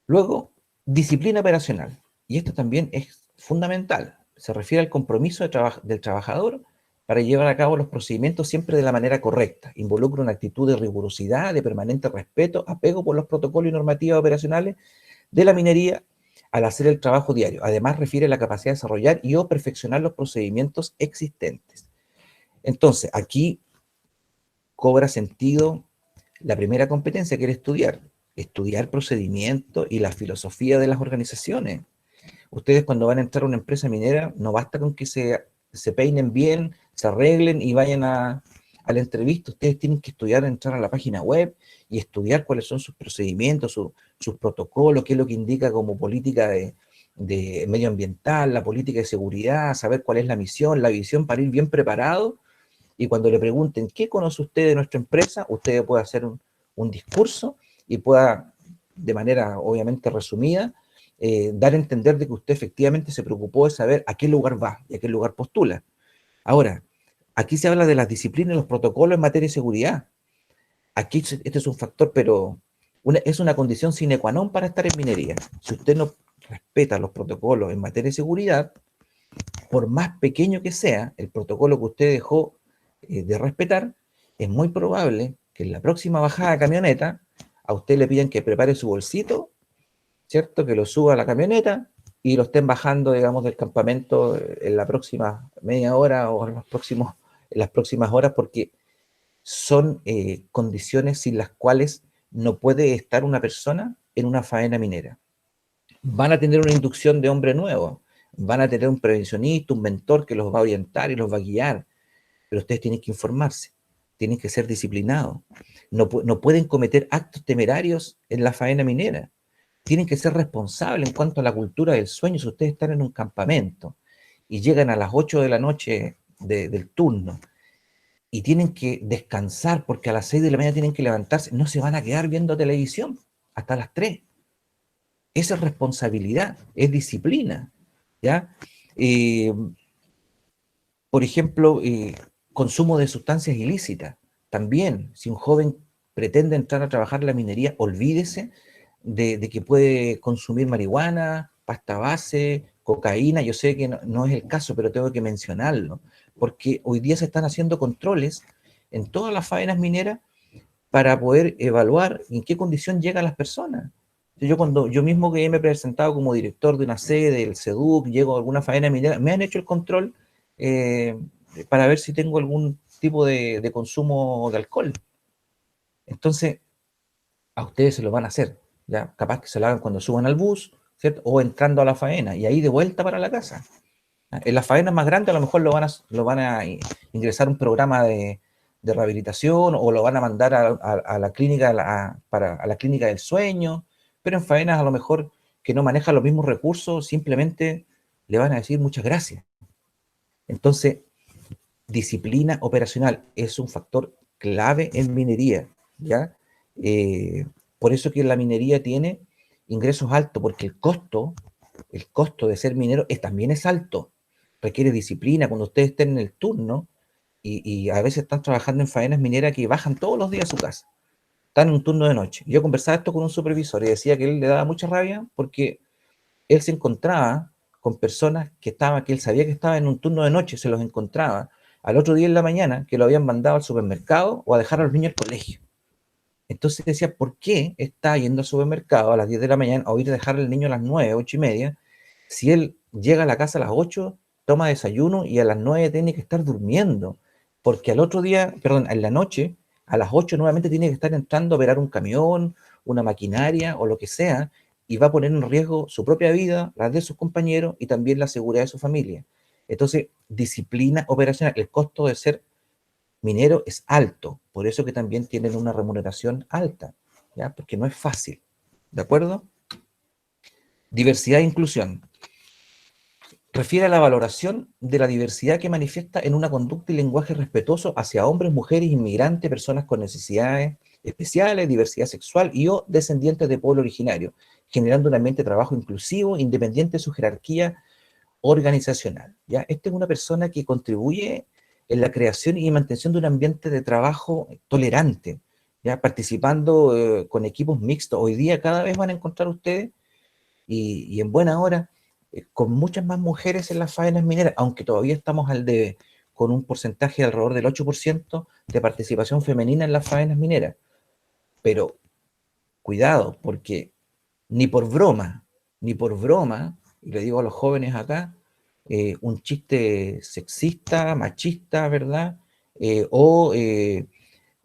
Luego, disciplina operacional. Y esto también es fundamental. Se refiere al compromiso del trabajador para llevar a cabo los procedimientos siempre de la manera correcta. Involucra una actitud de rigurosidad, de permanente respeto, apego por los protocolos y normativas operacionales de la minería al hacer el trabajo diario. Además, refiere a la capacidad de desarrollar y o perfeccionar los procedimientos existentes. Entonces, aquí cobra sentido la primera competencia que era estudiar procedimientos y la filosofía de las organizaciones. Ustedes cuando van a entrar a una empresa minera, no basta con que se peinen bien, se arreglen y vayan a la entrevista. Ustedes tienen que estudiar, entrar a la página web y estudiar cuáles son sus procedimientos, sus protocolos, qué es lo que indica como política de medioambiental, la política de seguridad, saber cuál es la misión, la visión para ir bien preparado. Y cuando le pregunten, ¿qué conoce usted de nuestra empresa? Usted puede hacer un discurso y pueda, de manera obviamente resumida, dar a entender de que usted efectivamente se preocupó de saber a qué lugar va y a qué lugar postula. Ahora, aquí se habla de las disciplinas y los protocolos en materia de seguridad. Aquí este es un factor, pero es una condición sine qua non para estar en minería. Si usted no respeta los protocolos en materia de seguridad, por más pequeño que sea el protocolo que usted dejó de respetar, es muy probable que en la próxima bajada de camioneta a usted le pidan que prepare su bolsito, ¿cierto? Que lo suba a la camioneta y lo estén bajando, digamos, del campamento en la próxima media hora o en las próximas horas, porque son condiciones sin las cuales no puede estar una persona en una faena minera. Van a tener una inducción de hombre nuevo, van a tener un prevencionista, un mentor que los va a orientar y los va a guiar, pero ustedes tienen que informarse, tienen que ser disciplinados, no pueden cometer actos temerarios en la faena minera, tienen que ser responsables en cuanto a la cultura del sueño. Si ustedes están en un campamento y llegan a las 8 de la noche del turno y tienen que descansar porque a las 6 de la mañana tienen que levantarse, no se van a quedar viendo televisión hasta las 3. Esa es responsabilidad, es disciplina, ¿ya? Por ejemplo, consumo de sustancias ilícitas. También, si un joven pretende entrar a trabajar en la minería, olvídese de que puede consumir marihuana, pasta base, cocaína. Yo sé que no es el caso, pero tengo que mencionarlo, porque hoy día se están haciendo controles en todas las faenas mineras para poder evaluar en qué condición llegan las personas. Yo mismo que me he presentado como director de una sede del SEDUC, llego a alguna faena minera, me han hecho el control para ver si tengo algún tipo de consumo de alcohol. Entonces, a ustedes se lo van a hacer, ya capaz que se lo hagan cuando suban al bus, ¿cierto? O entrando a la faena, y ahí de vuelta para la casa. En las faenas más grandes a lo mejor lo van a ingresar a un programa de rehabilitación o lo van a mandar a la clínica, a la clínica del sueño, pero en faenas a lo mejor que no manejan los mismos recursos, simplemente le van a decir muchas gracias. Entonces, disciplina operacional es un factor clave en minería, ¿ya? Por eso que la minería tiene ingresos altos, porque el costo de ser minero también es alto, requiere disciplina. Cuando ustedes estén en el turno y a veces están trabajando en faenas mineras que bajan todos los días a su casa, están en un turno de noche. Yo conversaba esto con un supervisor y decía que él le daba mucha rabia porque él se encontraba con personas que él sabía que estaban en un turno de noche, se los encontraba al otro día en la mañana, que lo habían mandado al supermercado o a dejar a los niños al colegio. Entonces decía, ¿por qué está yendo al supermercado a las 10 de la mañana o ir a dejar al niño a las 9, 8 y media, si él llega a la casa a las 8, toma desayuno y a las 9 tiene que estar durmiendo? Porque al otro día, perdón, en la noche, a las 8 nuevamente tiene que estar entrando a operar un camión, una maquinaria o lo que sea, y va a poner en riesgo su propia vida, la de sus compañeros y también la seguridad de su familia. Entonces, disciplina operacional, el costo de ser minero es alto, por eso que también tienen una remuneración alta, ¿ya? Porque no es fácil, ¿de acuerdo? Diversidad e inclusión. Refiere a la valoración de la diversidad que manifiesta en una conducta y lenguaje respetuoso hacia hombres, mujeres, inmigrantes, personas con necesidades especiales, diversidad sexual y o descendientes de pueblo originario, generando un ambiente de trabajo inclusivo, independiente de su jerarquía organizacional, ¿ya? Esta es una persona que contribuye en la creación y mantención de un ambiente de trabajo tolerante, ¿ya? Participando con equipos mixtos. Hoy día cada vez van a encontrar ustedes, y en buena hora, con muchas más mujeres en las faenas mineras, aunque todavía estamos al debe, con un porcentaje de alrededor del 8% de participación femenina en las faenas mineras. Pero cuidado, porque ni por broma, y le digo a los jóvenes acá, un chiste sexista, machista, ¿verdad?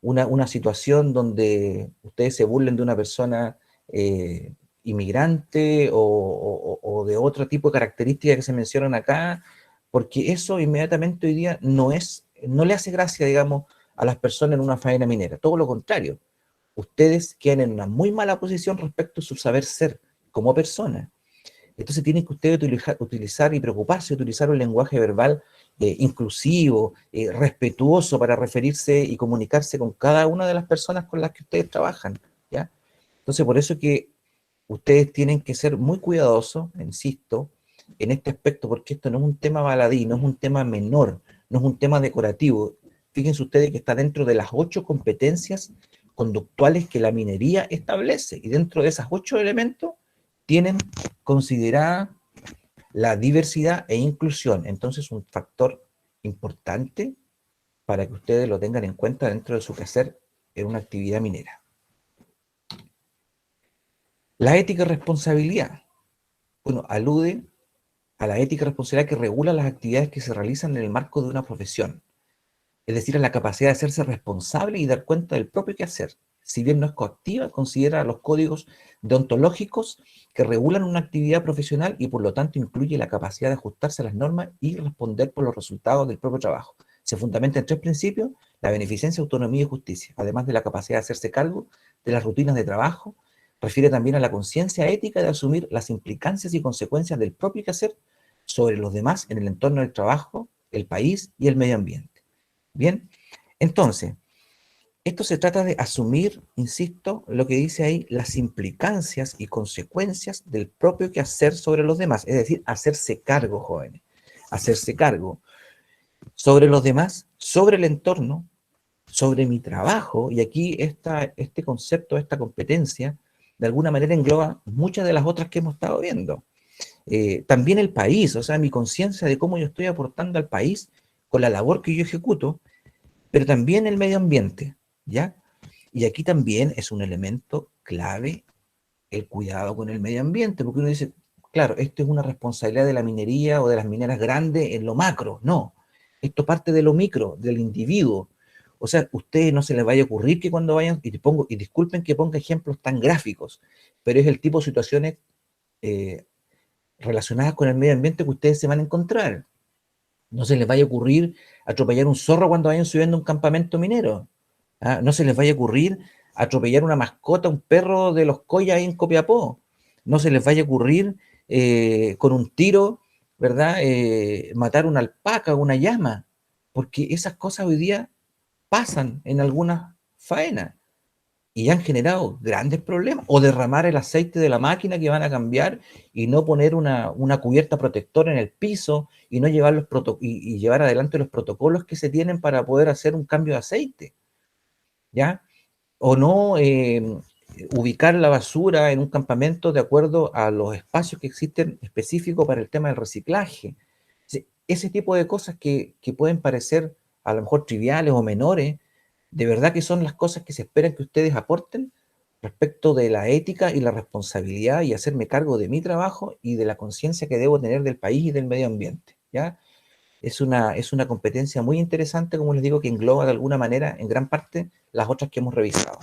Una situación donde ustedes se burlen de una persona inmigrante o de otro tipo de características que se mencionan acá, porque eso inmediatamente hoy día no le hace gracia, digamos, a las personas en una faena minera. Todo lo contrario. Ustedes quedan en una muy mala posición respecto a su saber ser como persona. Entonces tienen que ustedes utilizar y preocuparse de utilizar un lenguaje verbal inclusivo, respetuoso para referirse y comunicarse con cada una de las personas con las que ustedes trabajan, ¿ya? Entonces por eso que ustedes tienen que ser muy cuidadosos, insisto, en este aspecto, porque esto no es un tema baladí, no es un tema menor, no es un tema decorativo. Fíjense ustedes que está dentro de las 8 competencias conductuales que la minería establece, y dentro de esas 8 elementos tienen considerada la diversidad e inclusión. Entonces, un factor importante para que ustedes lo tengan en cuenta dentro de su quehacer en una actividad minera. La ética y responsabilidad. Bueno, alude a la ética y responsabilidad que regula las actividades que se realizan en el marco de una profesión. Es decir, a la capacidad de hacerse responsable y dar cuenta del propio quehacer. Si bien no es coactiva, considera los códigos deontológicos que regulan una actividad profesional y por lo tanto incluye la capacidad de ajustarse a las normas y responder por los resultados del propio trabajo. Se fundamenta en 3 principios: la beneficencia, autonomía y justicia, además de la capacidad de hacerse cargo de las rutinas de trabajo. Refiere también a la conciencia ética de asumir las implicancias y consecuencias del propio quehacer sobre los demás en el entorno del trabajo, el país y el medio ambiente. Bien, entonces, esto se trata de asumir, insisto, lo que dice ahí, las implicancias y consecuencias del propio quehacer sobre los demás, es decir, hacerse cargo, jóvenes, hacerse cargo sobre los demás, sobre el entorno, sobre mi trabajo, y aquí este concepto, esta competencia, de alguna manera engloba muchas de las otras que hemos estado viendo. También el país, o sea, mi conciencia de cómo yo estoy aportando al país con la labor que yo ejecuto, pero también el medio ambiente, ¿ya? Y aquí también es un elemento clave el cuidado con el medio ambiente, porque uno dice, claro, esto es una responsabilidad de la minería o de las mineras grandes en lo macro. No, esto parte de lo micro, del individuo. O sea, a ustedes no se les vaya a ocurrir que cuando vayan, y disculpen que ponga ejemplos tan gráficos, pero es el tipo de situaciones relacionadas con el medio ambiente que ustedes se van a encontrar. No se les vaya a ocurrir atropellar un zorro cuando vayan subiendo a un campamento minero. ¿Ah? No se les vaya a ocurrir atropellar una mascota, un perro de los Coya ahí en Copiapó. No se les vaya a ocurrir con un tiro, ¿verdad? Matar una alpaca o una llama, porque esas cosas hoy día pasan en algunas faenas y han generado grandes problemas. O derramar el aceite de la máquina que van a cambiar y no poner una cubierta protectora en el piso y no llevar y llevar adelante los protocolos que se tienen para poder hacer un cambio de aceite, ¿ya? O no ubicar la basura en un campamento de acuerdo a los espacios que existen específicos para el tema del reciclaje. Ese tipo de cosas que pueden parecer a lo mejor triviales o menores, de verdad que son las cosas que se esperan que ustedes aporten respecto de la ética y la responsabilidad y hacerme cargo de mi trabajo y de la conciencia que debo tener del país y del medio ambiente, ¿ya? Es una competencia muy interesante, como les digo, que engloba de alguna manera, en gran parte, las otras que hemos revisado.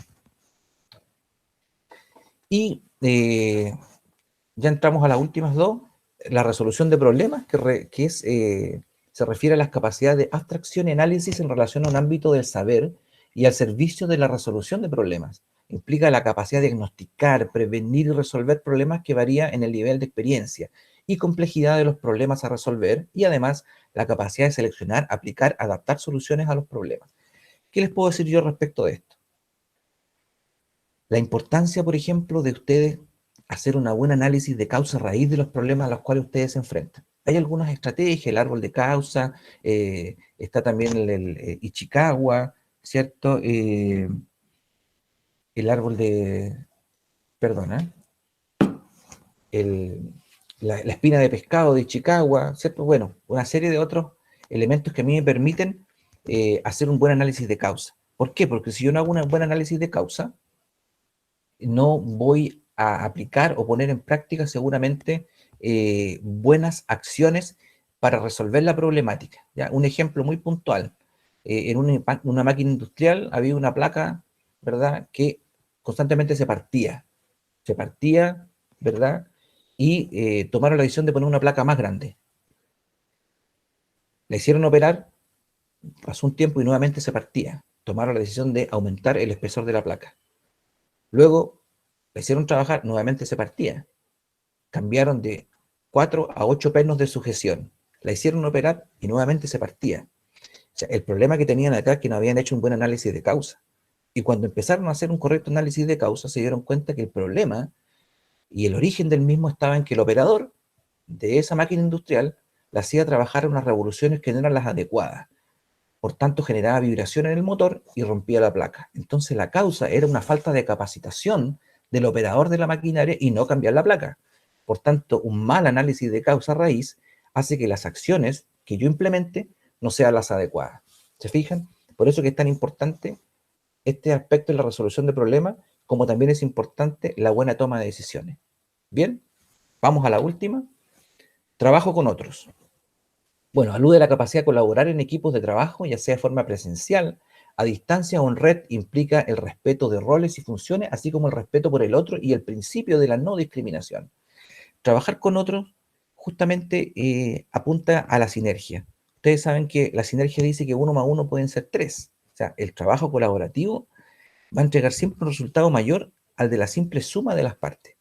Y ya entramos a las últimas dos, la resolución de problemas, se refiere a las capacidades de abstracción y análisis en relación a un ámbito del saber y al servicio de la resolución de problemas. Implica la capacidad de diagnosticar, prevenir y resolver problemas que varía en el nivel de experiencia y complejidad de los problemas a resolver, y además la capacidad de seleccionar, aplicar, adaptar soluciones a los problemas. ¿Qué les puedo decir yo respecto de esto? La importancia, por ejemplo, de ustedes hacer un buen análisis de causa raíz de los problemas a los cuales ustedes se enfrentan. Hay algunas estrategias, el árbol de causa, está también el Ichikawa, ¿cierto? El árbol de, perdona, la espina de pescado de Ichikawa, ¿cierto? Bueno, una serie de otros elementos que a mí me permiten hacer un buen análisis de causa. ¿Por qué? Porque si yo no hago un buen análisis de causa, no voy a aplicar o poner en práctica seguramente buenas acciones para resolver la problemática, ¿ya? Un ejemplo muy puntual, en una máquina industrial había una placa, ¿verdad?, que constantemente se partía, ¿verdad?, y tomaron la decisión de poner una placa más grande. La hicieron operar, pasó un tiempo y nuevamente se partía. Tomaron la decisión de aumentar el espesor de la placa. Luego la hicieron trabajar, nuevamente se partía. Cambiaron de 4 a 8 pernos de sujeción. La hicieron operar y nuevamente se partía. O sea, el problema que tenían acá es que no habían hecho un buen análisis de causa. Y cuando empezaron a hacer un correcto análisis de causa, se dieron cuenta que el problema y el origen del mismo estaba en que el operador de esa máquina industrial la hacía trabajar a unas revoluciones que no eran las adecuadas. Por tanto, generaba vibración en el motor y rompía la placa. Entonces, la causa era una falta de capacitación del operador de la maquinaria y no cambiar la placa. Por tanto, un mal análisis de causa raíz hace que las acciones que yo implemente no sean las adecuadas. ¿Se fijan? Por eso que es tan importante este aspecto de la resolución de problemas, como también es importante la buena toma de decisiones. Bien, vamos a la última. Trabajo con otros. Bueno, alude a la capacidad de colaborar en equipos de trabajo, ya sea de forma presencial, a distancia o en red, implica el respeto de roles y funciones, así como el respeto por el otro y el principio de la no discriminación. Trabajar con otros justamente apunta a la sinergia. Ustedes saben que la sinergia dice que 1 más 1 pueden ser 3. O sea, el trabajo colaborativo va a entregar siempre un resultado mayor al de la simple suma de las partes.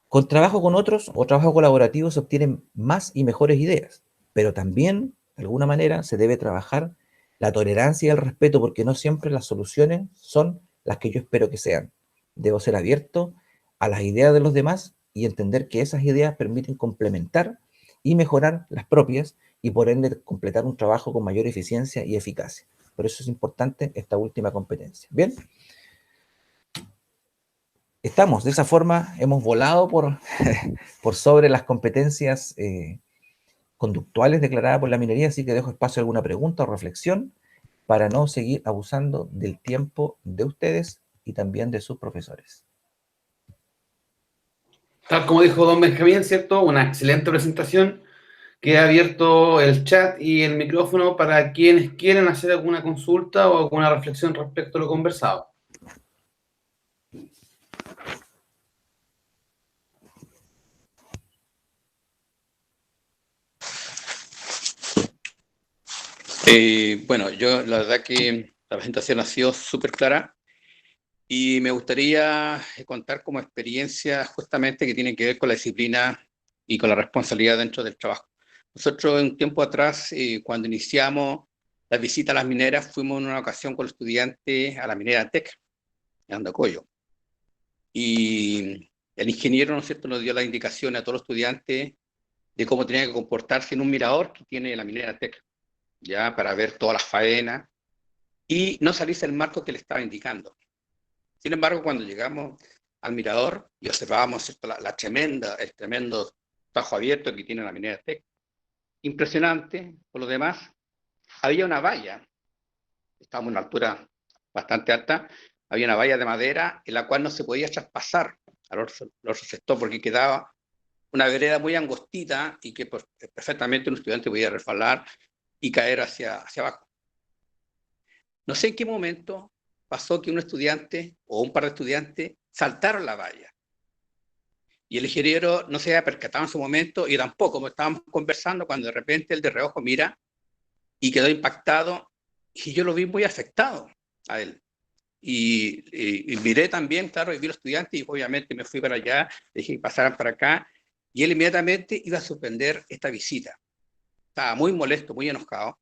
Con trabajo con otros o trabajo colaborativo se obtienen más y mejores ideas, pero también, de alguna manera, se debe trabajar la tolerancia y el respeto, porque no siempre las soluciones son las que yo espero que sean. Debo ser abierto a las ideas de los demás y entender que esas ideas permiten complementar y mejorar las propias y por ende completar un trabajo con mayor eficiencia y eficacia. Por eso es importante esta última competencia. ¿Bien? Estamos, de esa forma, hemos volado por sobre las competencias conductuales declaradas por la minería, así que dejo espacio a alguna pregunta o reflexión para no seguir abusando del tiempo de ustedes y también de sus profesores. Tal como dijo don Benjamín, ¿cierto? Una excelente presentación. Queda abierto el chat y el micrófono para quienes quieren hacer alguna consulta o alguna reflexión respecto a lo conversado. Bueno, yo la verdad que la presentación ha sido súper clara y me gustaría contar como experiencia justamente que tiene que ver con la disciplina y con la responsabilidad dentro del trabajo. Nosotros un tiempo atrás, cuando iniciamos la visita a las mineras, fuimos en una ocasión con los estudiantes a la minera TEC, en Andacollo. Y el ingeniero, ¿no es cierto?, nos dio la indicación a todos los estudiantes de cómo tenían que comportarse en un mirador que tiene la minera TEC, ya para ver todas las faenas y no salirse del marco que le estaba indicando. Sin embargo, cuando llegamos al mirador y observábamos, ¿cierto?, el tremendo tajo abierto que tiene la minera Teck, impresionante. Por lo demás, había una valla, estábamos en una altura bastante alta, había una valla de madera en la cual no se podía traspasar al otro sector porque quedaba una vereda muy angostita y que pues, perfectamente un estudiante podía resbalar y caer hacia abajo. No sé en qué momento pasó que un estudiante o un par de estudiantes saltaron la valla. Y el ingeniero no se había percatado en su momento y tampoco, como estábamos conversando, cuando de repente el de reojo mira y quedó impactado y yo lo vi muy afectado a él. Y miré también, claro, y vi a los estudiantes y obviamente me fui para allá, le dije que pasaran para acá y él inmediatamente iba a suspender esta visita. Estaba muy molesto, muy enojado.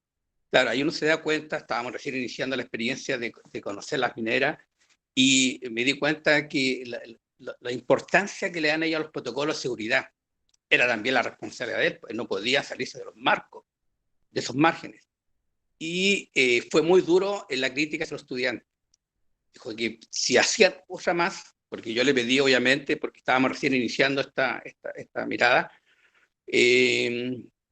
Claro, ahí uno se da cuenta, estábamos recién iniciando la experiencia de conocer las mineras y me di cuenta que la importancia que le dan ellos a los protocolos de seguridad era también la responsabilidad de él, pues no podía salirse de los marcos, de esos márgenes. Y fue muy duro en la crítica a los estudiantes. Dijo que si hacían cosa más, porque yo le pedí obviamente, porque estábamos recién iniciando esta mirada,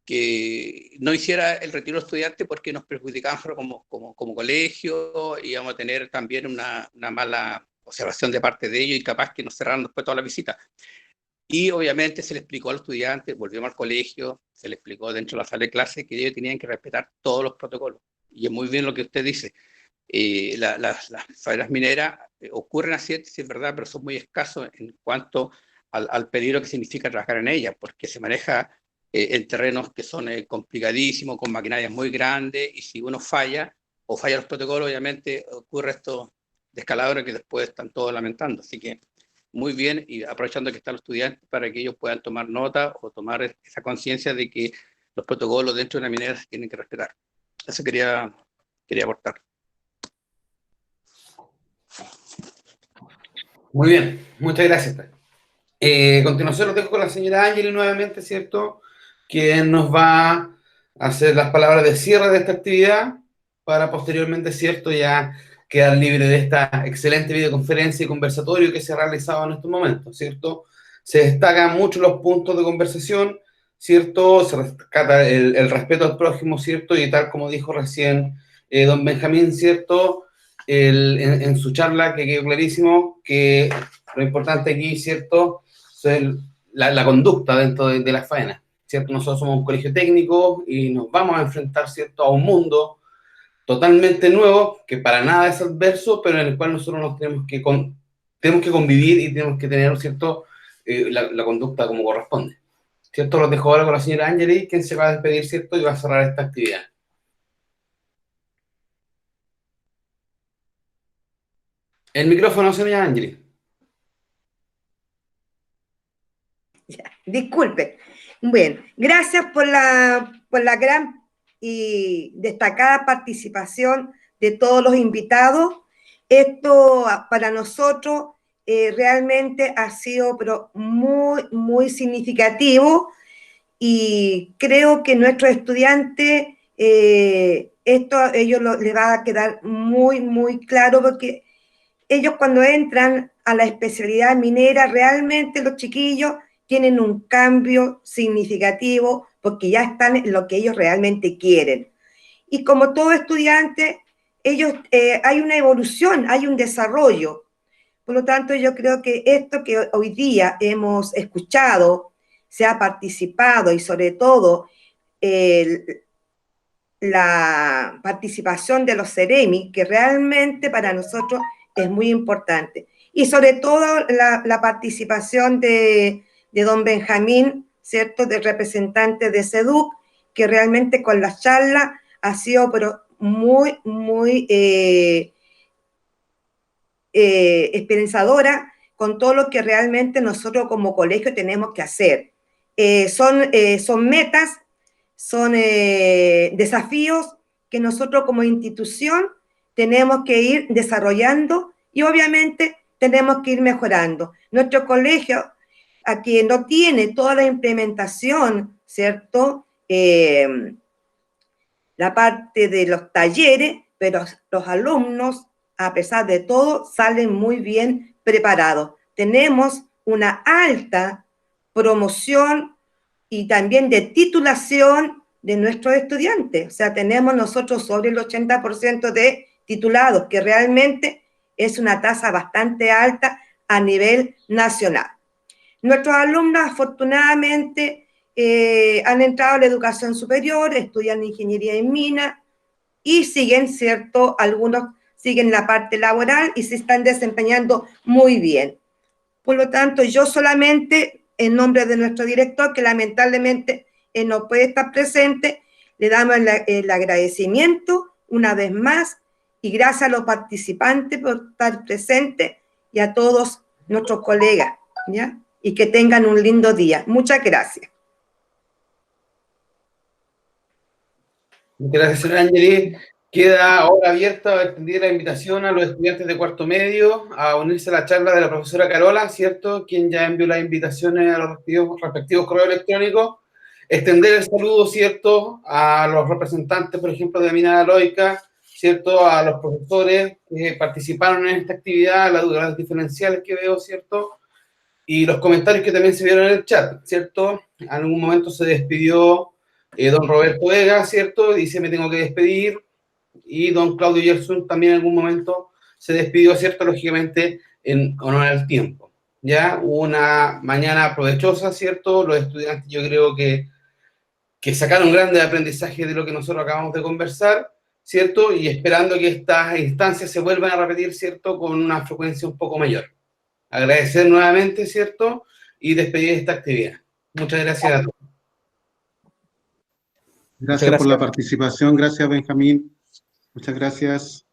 que no hiciera el retiro de estudiantes porque nos perjudicaban como colegio, íbamos a tener también una mala observación de parte de ellos y capaz que nos cerraran después toda la visita. Y obviamente se le explicó a los estudiantes, volvimos al colegio, se le explicó dentro de la sala de clase que ellos tenían que respetar todos los protocolos. Y es muy bien lo que usted dice. Las faenas mineras ocurren así, es verdad, pero son muy escasos en cuanto al peligro que significa trabajar en ellas, porque se maneja en terrenos que son complicadísimos, con maquinarias muy grandes, y si uno falla, o falla los protocolos, obviamente ocurre esto descalabro que después están todos lamentando. Así que muy bien, y aprovechando que están los estudiantes para que ellos puedan tomar nota o tomar esa conciencia de que los protocolos dentro de una minera se tienen que respetar. Eso quería aportar. Muy bien, muchas gracias. A continuación los dejo con la señora Ángeli nuevamente, ¿cierto? Quien nos va a hacer las palabras de cierre de esta actividad para posteriormente, ¿cierto?, ya quedar libre de esta excelente videoconferencia y conversatorio que se ha realizado en estos momentos, ¿cierto? Se destacan mucho los puntos de conversación, ¿cierto? Se rescata el respeto al prójimo, ¿cierto? Y tal como dijo recién don Benjamín, ¿cierto?, en su charla, que quedó clarísimo que lo importante aquí, ¿cierto?, es la conducta dentro de la faena, ¿cierto? Nosotros somos un colegio técnico y nos vamos a enfrentar, ¿cierto?, a un mundo totalmente nuevo, que para nada es adverso, pero en el cual nosotros nos tenemos que convivir y tenemos que tener, ¿cierto?, la conducta como corresponde, ¿cierto? Los dejo ahora con la señora Ángeli, quien se va a despedir, ¿cierto?, y va a cerrar esta actividad. El micrófono, señora Ángeli. Disculpe. Bueno, gracias por la gran y destacada participación de todos los invitados. Esto para nosotros realmente ha sido pero muy, muy significativo y creo que nuestros estudiantes, esto a ellos les va a quedar muy, muy claro porque ellos cuando entran a la especialidad minera, realmente los chiquillos tienen un cambio significativo porque ya están en lo que ellos realmente quieren. Y como todo estudiante, ellos, hay una evolución, hay un desarrollo. Por lo tanto, yo creo que esto que hoy día hemos escuchado, se ha participado y sobre todo la participación de los CEREMI, que realmente para nosotros es muy importante. Y sobre todo la participación de don Benjamín, ¿cierto?, del representante de SEDUC, que realmente con la charla ha sido pero muy, muy esperanzadora con todo lo que realmente nosotros como colegio tenemos que hacer. Son metas, son desafíos que nosotros como institución tenemos que ir desarrollando y obviamente tenemos que ir mejorando. Nuestro colegio, a quien no tiene toda la implementación, ¿cierto?, la parte de los talleres, pero los alumnos a pesar de todo, salen muy bien preparados. Tenemos una alta promoción y también de titulación de nuestros estudiantes. O sea, tenemos nosotros sobre el 80% de titulados, que realmente es una tasa bastante alta a nivel nacional. Nuestros alumnos, afortunadamente, han entrado a la educación superior, estudian ingeniería en minas y siguen, ¿cierto? Algunos siguen la parte laboral y se están desempeñando muy bien. Por lo tanto, yo solamente, en nombre de nuestro director, que lamentablemente no puede estar presente, le damos el agradecimiento una vez más y gracias a los participantes por estar presentes y a todos nuestros colegas, ¿ya? Y que tengan un lindo día. Muchas gracias. Muchas gracias, señora Angeli. Queda ahora abierta o extendida la invitación a los estudiantes de cuarto medio a unirse a la charla de la profesora Carola, ¿cierto? Quien ya envió las invitaciones a los respectivos correos electrónicos. Extender el saludo, ¿cierto? A los representantes, por ejemplo, de Mina La Loica, ¿cierto? A los profesores que participaron en esta actividad, las diferenciales que veo, ¿cierto? Y los comentarios que también se vieron en el chat, ¿cierto? En algún momento se despidió don Roberto Vega, ¿cierto? Dice, me tengo que despedir. Y don Claudio Yersun también en algún momento se despidió, ¿cierto? Lógicamente, en honor al tiempo. Ya, una mañana provechosa, ¿cierto? Los estudiantes yo creo que sacaron grandes aprendizajes de lo que nosotros acabamos de conversar, ¿cierto? Y esperando que estas instancias se vuelvan a repetir, ¿cierto? Con una frecuencia un poco mayor. Agradecer nuevamente, ¿cierto? Y despedir esta actividad. Muchas gracias a todos. Gracias por la participación. Gracias, Benjamín. Muchas gracias.